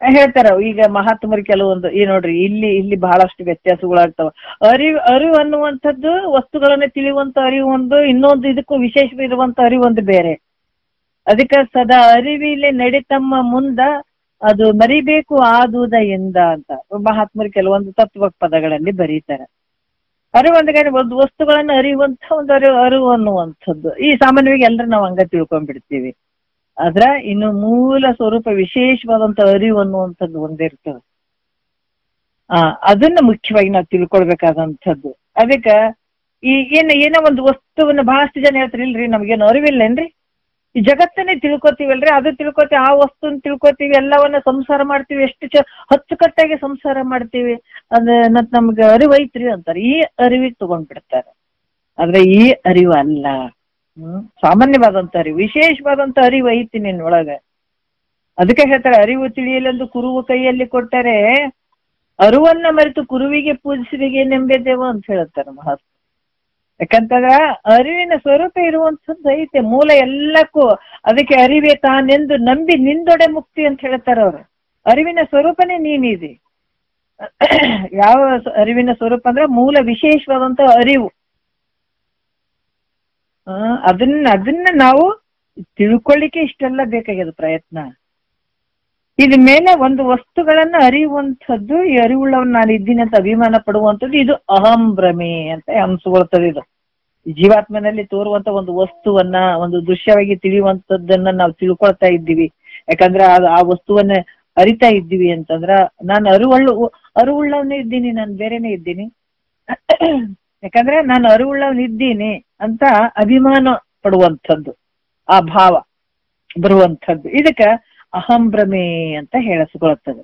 ಹೇಳ್ತಾರ. ಈಗ ಮಹಾತ್ಮರು ಕೆಲವೊಂದು ಈ ನೋಡ್ರಿ ಇಲ್ಲಿ ಬಹಳಷ್ಟು ವ್ಯತ್ಯಾಸಗಳಾಗ್ತಾವ. ಅರಿವು ಅನ್ನುವಂಥದ್ದು ವಸ್ತುಗಳನ್ನ ತಿಳಿಯುವಂತ ಅರಿವು ಒಂದು, ಇನ್ನೊಂದು ಇದಕ್ಕೂ ವಿಶೇಷವಿರುವಂತ ಅರಿವು ಒಂದು ಬೇರೆ. ಅದಕ್ಕೆ ಸದಾ ಅರಿವಿಲೆ ನಡಿತಮ್ಮ ಮುಂದ ಅದು ಮರಿಬೇಕು ಆದುದ ಎಂದ ಅಂತ ಮಹಾತ್ಮರು ಕೆಲವೊಂದು ತತ್ವ ಪದಗಳಲ್ಲಿ ಬರೀತಾರೆ. ಅರಿವು ಅಂದ್ರೆ ಒಂದು ವಸ್ತುಗಳನ್ನ ಅರಿಯುವಂತ ಒಂದು ಅರಿವು ಅನ್ನುವಂಥದ್ದು. ಈ ಸಾಮಾನ್ಯವಾಗಿ ಎಲ್ಲರೂ ನಾವು ಹಂಗ ತಿಳ್ಕೊಂಡ್ಬಿಡ್ತೀವಿ. ಆದ್ರ ಇನ್ನು ಮೂಲ ಸ್ವರೂಪ ವಿಶೇಷವಾದಂತ ಅರಿವು ಅನ್ನುವಂಥದ್ದು ಒಂದಿರ್ತದೆ. ಅದನ್ನ ಮುಖ್ಯವಾಗಿ ನಾವು ತಿಳ್ಕೊಳ್ಬೇಕಾದಂಥದ್ದು. ಅದಕ್ಕ ಏನೋ ಒಂದು ವಸ್ತುವನ್ನ ಬಹಳಷ್ಟು ಜನ ಹೇಳ್ತಾರೆ, ಇಲ್ರಿ ನಮ್ಗೇನು ಅರಿವಿಲ್ಲೇನ್ರಿ, ಈ ಜಗತ್ತನ್ನೇ ತಿಳ್ಕೊತೀವಲ್ರಿ, ಅದು ತಿಳ್ಕೊತೀವಿ, ಆ ವಸ್ತುನ ತಿಳ್ಕೊತೀವಿ, ಎಲ್ಲವನ್ನ ಸಂಸಾರ ಮಾಡ್ತೀವಿ, ಎಷ್ಟು ಅಚ್ಚುಕಟ್ಟಾಗಿ ಸಂಸಾರ ಮಾಡ್ತೀವಿ, ನಮ್ಗೆ ಅರಿವು ಐತ್ರಿ ಅಂತಾರೆ. ಈ ಅರಿವಿಗೆ ತಗೊಂಡ್ಬಿಡ್ತಾರೆ. ಆದ್ರೆ ಈ ಅರಿವು ಅಲ್ಲ. ಸಾಮಾನ್ಯವಾದಂತ ಅರಿವು, ವಿಶೇಷವಾದಂತ ಅರಿವು ಐತಿ ನಿನ್ನೊಳಗ. ಅದಕ್ಕೆ ಹೇಳ್ತಾರೆ, ಅರಿವು ತಿಳಿಯಲೆಂದು ಕುರುವು ಕೈಯಲ್ಲಿ ಕೊಟ್ಟರೆ ಅರಿವನ್ನ ಮರೆತು ಕುರುವಿಗೆ ಪೂಜಿಸುವಿಗೆ ನೆಂಬೆದೇವ ಅಂತ ಹೇಳ್ತಾರೆ ಮಹಾತ್ಮ. ಯಾಕಂತಂದ್ರ ಅರಿವಿನ ಸ್ವರೂಪ ಇರುವಂತದ್ದು ಐತೆ, ಮೂಲ ಎಲ್ಲಕ್ಕೂ. ಅದಕ್ಕೆ ಅರಿವೇ ತಾನೆಂದು ನಂಬಿ ನಿಂದೊಡೆ ಮುಕ್ತಿ ಅಂತ ಹೇಳ್ತಾರ ಅವ್ರು. ಅರಿವಿನ ಸ್ವರೂಪನೇ ನೀನಿದೆ. ಯಾವ ಅರಿವಿನ ಸ್ವರೂಪ ಅಂದ್ರೆ ಮೂಲ ವಿಶೇಷವಾದಂತ ಅರಿವು. ಅದನ್ನ ನಾವು ತಿಳ್ಕೊಳ್ಳಿಕ್ಕೆ ಇಷ್ಟೆಲ್ಲ ಬೇಕಾಗ್ಯದ ಪ್ರಯತ್ನ. ಇದ ಮೇಲೆ ಒಂದು ವಸ್ತುಗಳನ್ನ ಅರಿಯುವಂಥದ್ದು, ಈ ಅರಿವುಳ್ಳವನ್ನ ನಾನು ಇದ್ದೀನಿ ಅಂತ ಅಭಿಮಾನ ಪಡುವಂಥದ್ದು, ಇದು ಅಹಂ ಭ್ರಮೆ ಅಂತ ಅನ್ಸ್ಕೊಳ್ತದೆ. ಇದು ಜೀವಾತ್ಮನಲ್ಲಿ ತೋರುವಂತ ಒಂದು ವಸ್ತುವನ್ನ, ಒಂದು ದೃಶ್ಯವಾಗಿ ತಿಳಿಯುವಂಥದ್ದನ್ನ ನಾವು ತಿಳ್ಕೊಳ್ತಾ ಇದ್ದೀವಿ. ಯಾಕಂದ್ರೆ ಆ ವಸ್ತುವನ್ನ ಅರಿತಾ ಇದ್ದೀವಿ ಅಂತಂದ್ರ ನಾನು ಅರಿವುಳ್ಳವನೇ ಇದ್ದೀನಿ, ನಾನು ಬೇರೆನೇ ಇದ್ದೀನಿ. ಯಾಕಂದ್ರೆ ನಾನು ಅರಿವುಳ್ಳವನ್ ಇದ್ದೀನಿ ಅಂತ ಅಭಿಮಾನ ಪಡುವಂಥದ್ದು, ಆ ಭಾವ ಬರುವಂಥದ್ದು. ಇದಕ್ಕ ಅಹಂ ಭ್ರಮೆ ಅಂತ ಹೇಳಿಸ್ಕೊಳ್ತದೆ.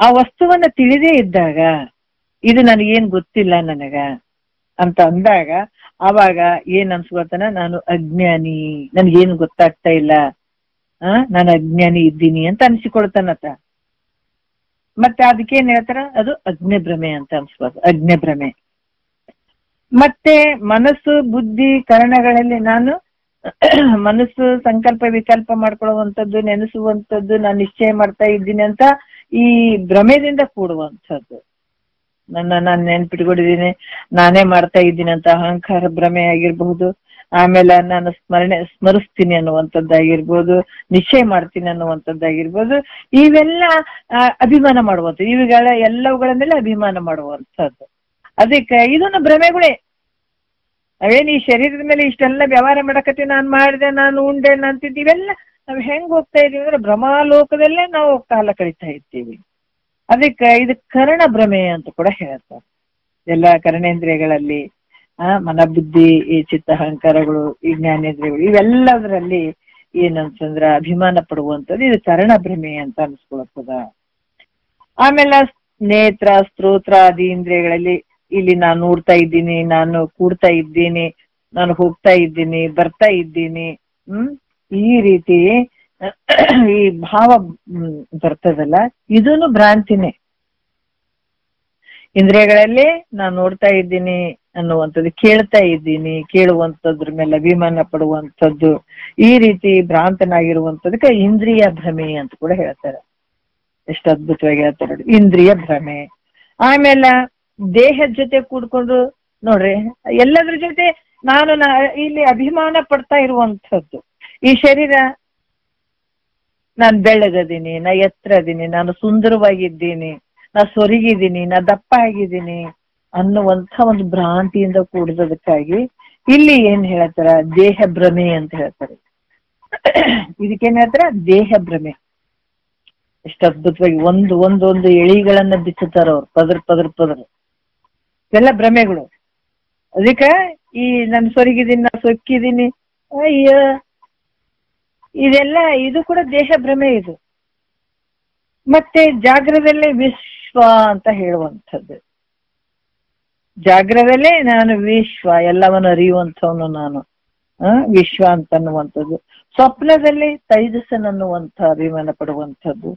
ಆ ವಸ್ತುವನ್ನ ತಿಳಿದೇ ಇದ್ದಾಗ ಇದು ನನಗೇನ್ ಗೊತ್ತಿಲ್ಲ ನನಗ ಅಂತ ಅಂದಾಗ ಆವಾಗ ಏನ್ ಅನ್ಸ್ಕೊಳ್ತಾನ, ನಾನು ಅಜ್ಞಾನಿ, ನನ್ಗೇನು ಗೊತ್ತಾಗ್ತಾ ಇಲ್ಲ, ನಾನು ಅಜ್ಞಾನಿ ಇದ್ದೀನಿ ಅಂತ ಅನ್ಸಿಕೊಳ್ತಾನತ್ತ. ಮತ್ತೆ ಅದಕ್ಕೇನ್ ಹೇಳ್ತಾರ, ಅದು ಅಗ್ನಿಭ್ರಮೆ ಅಂತ ಅನ್ಸ್ಬೋದು, ಅಗ್ನಿಭ್ರಮೆ. ಮತ್ತೆ ಮನಸ್ಸು ಬುದ್ಧಿ ಕರಣಗಳಲ್ಲಿ ನಾನು ಮನಸ್ಸು ಸಂಕಲ್ಪ ವಿಕಲ್ಪ ಮಾಡ್ಕೊಳ್ಳುವಂಥದ್ದು, ನೆನೆಸುವಂಥದ್ದು, ನಾನು ನಿಶ್ಚಯ ಮಾಡ್ತಾ ಇದ್ದೀನಿ ಅಂತ ಈ ಭ್ರಮೆದಿಂದ ಕೂಡುವಂಥದ್ದು. ನಾನು ನೆನ್ಪಿಟ್ಕೊಂಡಿದ್ದೀನಿ, ನಾನೇ ಮಾಡ್ತಾ ಇದ್ದೀನಿ ಅಂತ ಅಹಂಕಾರ ಭ್ರಮೆ ಆಗಿರ್ಬಹುದು. ಆಮೇಲೆ ನಾನು ಸ್ಮರಿಸ್ತೀನಿ ಅನ್ನುವಂಥದ್ದಾಗಿರ್ಬೋದು, ನಿಶ್ಚಯ ಮಾಡ್ತೀನಿ ಅನ್ನುವಂಥದ್ದಾಗಿರ್ಬೋದು. ಇವೆಲ್ಲ ಅಭಿಮಾನ ಮಾಡುವಂಥದ್ದು, ಇವುಗಳ ಎಲ್ಲವುಗಳ ಮೇಲೆ ಅಭಿಮಾನ ಮಾಡುವಂಥದ್ದು. ಅದಕ್ಕೆ ಇದನ್ನ ಭ್ರಮೆಗಳೇ. ಅವೇನು ಈ ಶರೀರದ ಮೇಲೆ ಇಷ್ಟೆಲ್ಲ ವ್ಯವಹಾರ ಮಾಡಕತ್ತೀವಿ, ನಾನು ಮಾಡಿದೆ, ನಾನು ಉಂಡೆ, ಅಂತಿದ್ದು, ಇವೆಲ್ಲ ನಾವ್ ಹೆಂಗ್ ಹೋಗ್ತಾ ಇದೀವಿ ಅಂದ್ರೆ ಭ್ರಮಾಲೋಕದಲ್ಲೇ ನಾವು ಕಾಲ ಕಳೀತಾ ಇರ್ತೀವಿ. ಅದಕ್ಕೆ ಇದು ಕರ್ಣ ಭ್ರಮೆ ಅಂತ ಕೂಡ ಹೇಳ್ತಾರೆ. ಎಲ್ಲ ಕರ್ಣೇಂದ್ರಿಯಗಳಲ್ಲಿ ಮನ ಬುದ್ಧಿ, ಈ ಚಿತ್ತ ಅಹಂಕಾರಗಳು, ಈ ಜ್ಞಾನೇಂದ್ರಿಯಗಳು, ಇವೆಲ್ಲದರಲ್ಲಿ ಏನಂತಂದ್ರ ಅಭಿಮಾನ ಪಡುವಂಥದ್ದು ಇದು ಕರ್ಣ ಭ್ರಮೆ ಅಂತ ಅನ್ಸ್ಕೊಳ್ತದ. ಆಮೇಲೆ ನೇತ್ರ ಸ್ತೋತ್ರ ಆದಿ ಇಂದ್ರಿಯಗಳಲ್ಲಿ ಇಲ್ಲಿ ನಾನು ನೋಡ್ತಾ ಇದ್ದೀನಿ, ನಾನು ಕೂಡ್ತಾ ಇದ್ದೀನಿ, ನಾನು ಹೋಗ್ತಾ ಇದ್ದೀನಿ, ಬರ್ತಾ ಇದ್ದೀನಿ, ಈ ರೀತಿ ಈ ಭಾವ ಬರ್ತದಲ್ಲ, ಇದನ್ನು ಭ್ರಾಂತಿನೇ. ಇಂದ್ರಿಯಗಳಲ್ಲಿ ನಾನು ನೋಡ್ತಾ ಇದ್ದೀನಿ ಅನ್ನುವಂಥದ್ದು, ಕೇಳ್ತಾ ಇದ್ದೀನಿ, ಕೇಳುವಂಥದ್ರ ಮೇಲೆ ಅಭಿಮಾನ ಪಡುವಂಥದ್ದು, ಈ ರೀತಿ ಭ್ರಾಂತನಾಗಿರುವಂಥದಕ್ಕೆ ಇಂದ್ರಿಯ ಭ್ರಮೆ ಅಂತ ಕೂಡ ಹೇಳ್ತಾರೆ. ಎಷ್ಟು ಅದ್ಭುತವಾಗಿ ಹೇಳ್ತಾರೆ ನೋಡಿ, ಇಂದ್ರಿಯ ಭ್ರಮೆ. ಆಮೇಲೆ ದೇಹದ ಜೊತೆ ಕೂಡ್ಕೊಂಡು ನೋಡ್ರಿ, ಎಲ್ಲದ್ರ ಜೊತೆ ನಾನು ಇಲ್ಲಿ ಅಭಿಮಾನ ಪಡ್ತಾ ಇರುವಂಥದ್ದು. ಈ ಶರೀರ, ನಾನ್ ಬೆಳ್ಳಗದೀನಿ, ನಾ ಎತ್ತರ ಅದೀನಿ, ನಾನು ಸುಂದರವಾಗಿದ್ದೀನಿ, ನಾ ಸೊರಿಗಿದ್ದೀನಿ, ನಾ ದಪ್ಪ ಆಗಿದ್ದೀನಿ ಅನ್ನುವಂಥ ಒಂದು ಭ್ರಾಂತಿಯಿಂದ ಕೂಡಿದದಕ್ಕಾಗಿ ಇಲ್ಲಿ ಏನ್ ಹೇಳ್ತಾರ, ದೇಹ ಭ್ರಮೆ ಅಂತ ಹೇಳ್ತಾರೆ. ಇದಕ್ಕೇನ್ ಹೇಳ್ತಾರ, ದೇಹ ಭ್ರಮೆ. ಎಷ್ಟು ಅದ್ಭುತವಾಗಿ ಒಂದು ಎಳಿಗಳನ್ನ ಬಿಚ್ಚುತ್ತಾರ ಅವ್ರು, ಪದರ್ ಎಲ್ಲ ಭ್ರಮೆಗಳು. ಅದಕ್ಕ ಈ ನಾನು ಸೊರಗಿದ್ದೀನಿ, ನಾ ಸೊಕ್ಕಿದ್ದೀನಿ, ಅಯ್ಯ, ಇದೆಲ್ಲ ಇದು ಕೂಡ ದೇಹ ಭ್ರಮೆ ಇದು. ಮತ್ತೆ ಜಾಗ್ರದಲ್ಲೇ ವಿಶ್ವ ಅಂತ ಹೇಳುವಂಥದ್ದು. ಜಾಗ್ರದಲ್ಲೇ ನಾನು ವಿಶ್ವ, ಎಲ್ಲವನ್ನು ಅರಿಯುವಂಥವನು ನಾನು, ವಿಶ್ವ ಅಂತ ಅನ್ನುವಂಥದ್ದು. ಸ್ವಪ್ನದಲ್ಲಿ ತೈಜಸ್ಸನ್ ಅನ್ನುವಂಥ ಅಭಿಮಾನ ಪಡುವಂಥದ್ದು.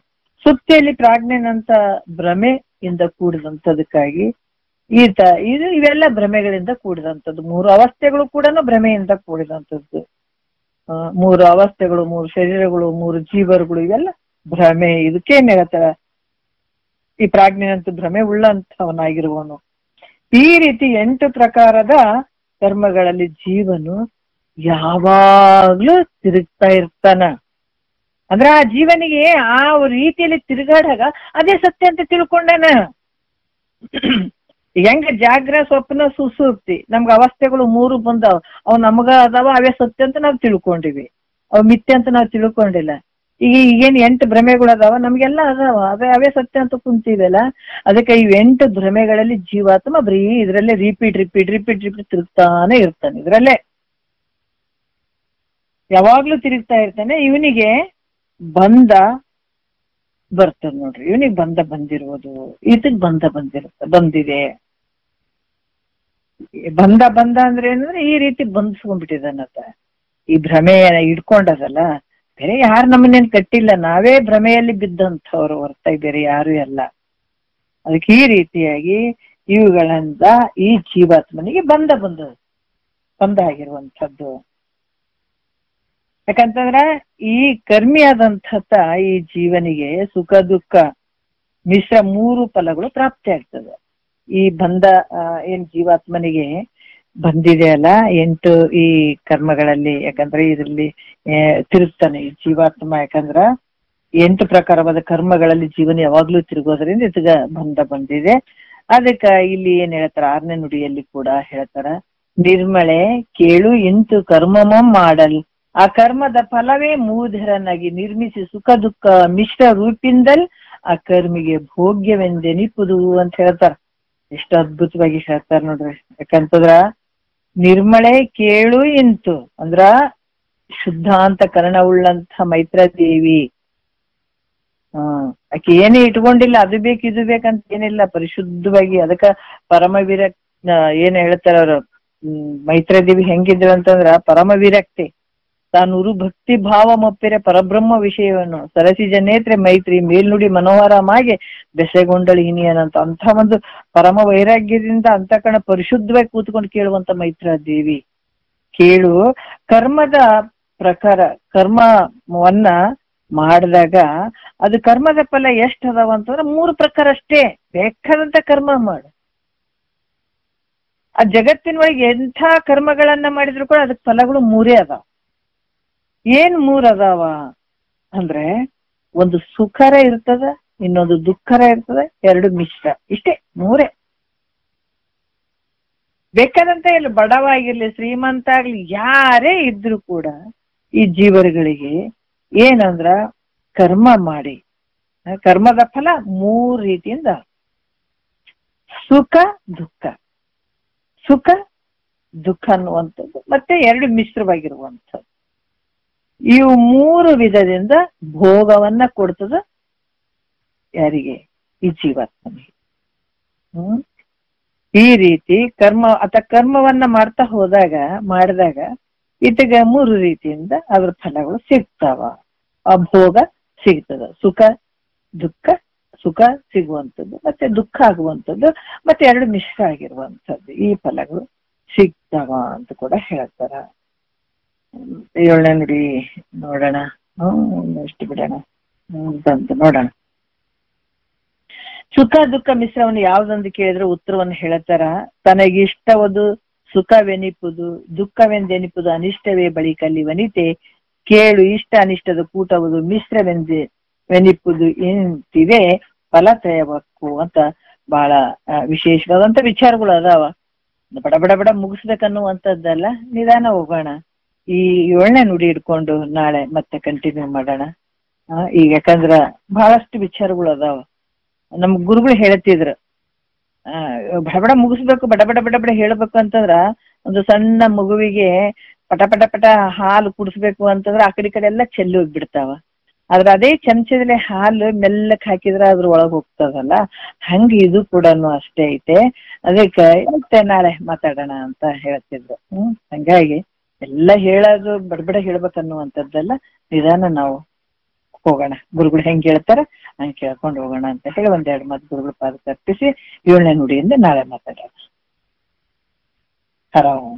ಸುಪ್ತಿಯಲ್ಲಿ ಪ್ರಾಜ್ಞೆನಂತ ಭ್ರಮೆಯಿಂದ ಕೂಡಿದಂಥದಕ್ಕಾಗಿ ಇವೆಲ್ಲ ಭ್ರಮೆಗಳಿಂದ ಕೂಡಿದಂಥದ್ದು. 3 ಅವಸ್ಥೆಗಳು ಕೂಡ ಭ್ರಮೆಯಿಂದ ಕೂಡಿದಂಥದ್ದು. 3 ಅವಸ್ಥೆಗಳು, 3 ಶರೀರಗಳು, 3 ಜೀವರುಗಳು, ಇವೆಲ್ಲ ಭ್ರಮೆ. ಇದಕ್ಕೇನ್ ಹೇಳ್ತಾರ, ಈ ಪ್ರಾಜ್ಞೆನಂತ ಭ್ರಮೆ ಉಳ್ಳಂಥವನಾಗಿರುವವನು. ಈ ರೀತಿ 8 ಪ್ರಕಾರದ ಕರ್ಮಗಳಲ್ಲಿ ಜೀವನು ಯಾವಾಗ್ಲೂ ತಿರುಗ್ತಾ ಇರ್ತಾನ. ಅಂದ್ರೆ ಆ ಜೀವನಿಗೆ ಆ ರೀತಿಯಲ್ಲಿ ತಿರುಗಾಡಾಗ ಅದೇ ಸತ್ಯ ಅಂತ ತಿಳ್ಕೊಂಡಾನ. ಹೆಂಗ ಜಾಗ್ರ, ಸ್ವಪ್ನ, ಸುಸುಪ್ತಿ ನಮ್ಗ ಅವಸ್ಥೆಗಳು 3 ಬಂದಾವ. ಅವ್ ನಮಗ ಅದಾವ, ಅವೇ ಸತ್ಯ ಅಂತ ನಾವ್ ತಿಳ್ಕೊಂಡಿವಿ. ಅವ್ ಮಿಥ್ಯ ಅಂತ ನಾವ್ ತಿಳ್ಕೊಂಡಿಲ್ಲ. ಈಗ ಈಗೇನ್ 8 ಭ್ರಮೆಗಳು ಅದಾವ, ನಮ್ಗೆಲ್ಲ ಅದಾವ, ಅವೇ ಸತ್ಯ ಅಂತ ಕುಂತೀವಲ್ಲ. ಅದಕ್ಕೆ ಈ 8 ಭ್ರಮೆಗಳಲ್ಲಿ ಜೀವಾತ್ಮ ಬರೀ ಇದ್ರಲ್ಲೇ ರಿಪೀಟ್ ತಿರುಗ್ತಾನೆ ಇರ್ತಾನೆ. ಇದ್ರಲ್ಲೇ ಯಾವಾಗ್ಲೂ ತಿರುಗ್ತಾ ಇರ್ತಾನೆ. ಇವನಿಗೆ ಬಂಧ ಬರ್ತದ ನೋಡ್ರಿ. ಇವನಿಗೆ ಬಂಧ ಬಂದಿರುವುದು, ಇದಕ್ ಬಂದಿದೆ. ಬಂಧ ಅಂದ್ರೆ ಏನಂದ್ರೆ ಈ ರೀತಿ ಬಂಧಿಸ್ಕೊಂಡ್ಬಿಟ್ಟಿದಾನತ್ತ. ಈ ಭ್ರಮೆ ಇಡ್ಕೊಂಡದಲ್ಲ, ಬೇರೆ ಯಾರು ನಮ್ಮನ್ನೇನ್ ಕಟ್ಟಿಲ್ಲ, ನಾವೇ ಭ್ರಮೆಯಲ್ಲಿ ಬಿದ್ದಂಥವ್ರು ಹೊರತಾಗಿ ಬೇರೆ ಯಾರು ಅಲ್ಲ. ಅದಕ್ಕೆ ಈ ರೀತಿಯಾಗಿ ಇವುಗಳಿಂದ ಈ ಜೀವಾತ್ಮನಿಗೆ ಬಂಧ ಆಗಿರುವಂಥದ್ದು. ಯಾಕಂತಂದ್ರ ಈ ಕರ್ಮಿಯಾದಂಥ ಈ ಜೀವನಿಗೆ ಸುಖ ದುಃಖ ಮಿಶ್ರ 3 ಫಲಗಳು ಪ್ರಾಪ್ತಿ ಆಗ್ತದೆ. ಈ ಬಂಧ ಏನ್ ಜೀವಾತ್ಮನಿಗೆ ಬಂದಿದೆ ಅಲ್ಲ 8 ಈ ಕರ್ಮಗಳಲ್ಲಿ, ಯಾಕಂದ್ರೆ ಇದರಲ್ಲಿ ತಿರುಗ್ತಾನೆ ಈ ಜೀವಾತ್ಮ. ಯಾಕಂದ್ರ 8 ಪ್ರಕಾರವಾದ ಕರ್ಮಗಳಲ್ಲಿ ಜೀವನ ಯಾವಾಗ್ಲೂ ತಿರುಗೋದ್ರಿಂದ ಇದಗ ಬಂದಿದೆ. ಅದಕ್ಕ ಇಲ್ಲಿ ಏನ್ ಹೇಳ್ತಾರ, 6ನೇ ನುಡಿಯಲ್ಲಿ ಕೂಡ ಹೇಳ್ತಾರ, ನಿರ್ಮಳೆ ಕೇಳು ಇಂತು ಕರ್ಮಮಂ ಮಾಡಲ್, ಆ ಕರ್ಮದ ಫಲವೇ ಮೂಢರನಾಗಿ ನಿರ್ಮಿಸಿ ಸುಖ ದುಃಖ ಮಿಶ್ರ ರೂಪಿಂದಲ್ ಆ ಕರ್ಮಿಗೆ ಭೋಗ್ಯವೆಂದೆನಿಪುದು ಅಂತ ಹೇಳ್ತಾರ. ಎಷ್ಟು ಅದ್ಭುತವಾಗಿ ಹೇಳ್ತಾರ ನೋಡ್ರಿ. ಯಾಕಂತಂದ್ರ ನಿರ್ಮಳೆ ಕೇಳು ಇಂತು ಅಂದ್ರ ಶುದ್ಧ ಅಂತ ಕರ್ಣವುಳ್ಳಂತ ಮೈತ್ರಾದೇವಿ, ಆಕೆ ಏನೇ ಇಟ್ಕೊಂಡಿಲ್ಲ, ಅದು ಬೇಕು ಇದು ಬೇಕಂತ ಏನಿಲ್ಲ, ಪರಿಶುದ್ಧವಾಗಿ. ಅದಕ್ಕ ಪರಮ ವಿರಕ್ತಿ ಏನ್ ಹೇಳ್ತಾರ ಅವ್ರು, ಮೈತ್ರಾದೇವಿ ಹೆಂಗಿದ್ರು ಅಂತಂದ್ರ ಪರಮ ವಿರಕ್ತಿ. ತಾನೂರು ಭಕ್ತಿ ಭಾವ ಮೊಪ್ಪೆರೆ ಪರಬ್ರಹ್ಮ ವಿಷಯವನ್ನು ಸರಸಿ ಜನೇತ್ರೆ ಮೈತ್ರಿ ಮೇಲ್ನುಡಿ ಮನೋಹರಮಾಗಿ ಬೆಸೆಗೊಂಡಳು ಹಿನಿಯನಂತ. ಅಂತ ಒಂದು ಪರಮ ವೈರಾಗ್ಯದಿಂದ ಅಂತಕಣ ಪರಿಶುದ್ಧವಾಗಿ ಕೂತ್ಕೊಂಡು ಕೇಳುವಂತ ಮೈತ್ರಾದೇವಿ. ಕೇಳು, ಕರ್ಮದ ಪ್ರಕಾರ ಕರ್ಮವನ್ನ ಮಾಡಿದಾಗ ಅದು ಕರ್ಮದ ಫಲ ಎಷ್ಟ್ ಅದಾವ ಅಂತಂದ್ರೆ 3 ಪ್ರಕಾರ ಅಷ್ಟೇ. ಬೇಕಾದಂತ ಕರ್ಮ ಮಾಡು. ಆ ಜಗತ್ತಿನೊಳಗೆ ಎಂಥ ಕರ್ಮಗಳನ್ನ ಮಾಡಿದ್ರು ಕೂಡ ಅದಕ್ಕೆ ಫಲಗಳು 3 ಅದಾವ. ಏನ್ 3 ಅದಾವ ಅಂದ್ರೆ, ಒಂದು ಸುಖರ ಇರ್ತದ, ಇನ್ನೊಂದು ದುಃಖರ ಇರ್ತದ, 2 ಮಿಶ್ರ. ಇಷ್ಟೇ 3. ಬೇಕಾದಂತ ಇಲ್ಲ, ಬಡವ ಆಗಿರ್ಲಿ ಶ್ರೀಮಂತ ಆಗ್ಲಿ ಯಾರೇ ಇದ್ರು ಕೂಡ ಈ ಜೀವರುಗಳಿಗೆ ಏನಂದ್ರ ಕರ್ಮ ಮಾಡಿ ಕರ್ಮದ ಫಲ 3 ರೀತಿಯಿಂದ ಸುಖ ದುಃಖ ಅನ್ನುವಂಥದ್ದು, ಮತ್ತೆ 2 ಮಿಶ್ರವಾಗಿರುವಂಥದ್ದು. ಇವು 3 ವಿಧದಿಂದ ಭೋಗವನ್ನ ಕೊಡ್ತದ ಯಾರಿಗೆ, ಈ ಜೀವಾತ್ಮನಿಗೆ. ಈ ರೀತಿ ಕರ್ಮವನ್ನ ಮಾಡಿದಾಗ ಇತಗ 3 ರೀತಿಯಿಂದ ಅದ್ರ ಫಲಗಳು ಸಿಗ್ತಾವ. ಆ ಭೋಗ ಸಿಗ್ತದ, ಸುಖ ಸಿಗುವಂಥದ್ದು, ಮತ್ತೆ ದುಃಖ ಆಗುವಂಥದ್ದು, ಮತ್ತೆ 2 ಮಿಶ್ರ ಆಗಿರುವಂಥದ್ದು. ಈ ಫಲಗಳು ಸಿಗ್ತಾವ ಅಂತ ಕೂಡ ಹೇಳ್ತಾರ. 7ನೇ ನುಡಿ ನೋಡೋಣ. ಎಷ್ಟು ಬಿಡೋಣ ಬಂತು ನೋಡೋಣ. ಸುಖ ದುಃಖ ಮಿಶ್ರವನ್ನು ಯಾವ್ದಂದು ಕೇಳಿದ್ರೆ ಉತ್ತರವನ್ನು ಹೇಳ್ತಾರ, ತನಗಿಷ್ಟವದು ಸುಖವೆನಿಪುದು ದುಃಖವೆಂದೆನಿಪುದು ಅನಿಷ್ಟವೇ ಬಳಿಕಲ್ಲಿ ವನಿತೆ ಕೇಳು ಇಷ್ಟ ಅನಿಷ್ಟದ ಕೂಟವುದು ಮಿಶ್ರವೆನಿಪುದು ಎಂತಿವೆ ಫಲತ್ರಯವಕ್ಕೂ ಅಂತ ಬಹಳ ವಿಶೇಷವಾದಂತ ವಿಚಾರಗಳು ಅದಾವ. ಬಡ ಮುಗಿಸ್ಬೇಕನ್ನುವಂಥದ್ದಲ್ಲ, ನಿಧಾನ ಹೋಗೋಣ. ಈ 7ನೇ ನುಡಿ ಇಟ್ಕೊಂಡು ನಾಳೆ ಮತ್ತೆ ಕಂಟಿನ್ಯೂ ಮಾಡೋಣ. ಈಗ ಯಾಕಂದ್ರ ಬಹಳಷ್ಟು ವಿಚಾರಗಳು ಅದಾವ. ನಮ್ ಗುರುಗಳು ಹೇಳ್ತಿದ್ರು, ಬಡ ಮುಗಿಸ್ಬೇಕು, ಬಡ ಹೇಳ್ಬೇಕು ಅಂತಂದ್ರ, ಒಂದು ಸಣ್ಣ ಮಗುವಿಗೆ ಪಟ ಹಾಲು ಕುಡಿಸ್ಬೇಕು ಅಂತಂದ್ರ ಆ ಕಡೆ ಎಲ್ಲ ಚೆಲ್ಲಿ ಹೋಗ್ಬಿಡ್ತಾವ. ಆದ್ರೆ ಅದೇ ಚಮಚದಲ್ಲಿ ಹಾಲು ಮೆಲ್ಲಕ್ ಹಾಕಿದ್ರೆ ಅದ್ರ ಒಳಗ್ ಹೋಗ್ತದಲ್ಲ, ಹಂಗ ಇದು ಕೂಡ ಅಷ್ಟೇ ಐತೆ. ಅದಕ್ಕೆ ಮತ್ತೆ ನಾಳೆ ಮಾತಾಡೋಣ ಅಂತ ಹೇಳ್ತಿದ್ರು. ಹಂಗಾಗಿ ಎಲ್ಲ ಹೇಳೋದು ಬಡಬಡ ಹೇಳ್ಬೇಕನ್ನುವಂಥದ್ದೆಲ್ಲ ನಿಧಾನ ನಾವು ಹೋಗೋಣ. ಗುರುಗಳು ಹೆಂಗ್ ಹೇಳ್ತಾರ ಹಂಗೆ ಕೇಳ್ಕೊಂಡು ಹೋಗೋಣ ಅಂತ ಹೇಳಿ ಒಂದೆರಡು ಮಾತು ಗುರುಗಳ ಪಾದಕ್ಕೆ ಅರ್ಪಿಸಿ 7ನೇ ನುಡಿಯಿಂದ ನಾಳೆ ಮಾತಾಡೋಣ. ಹರ ಓಂ.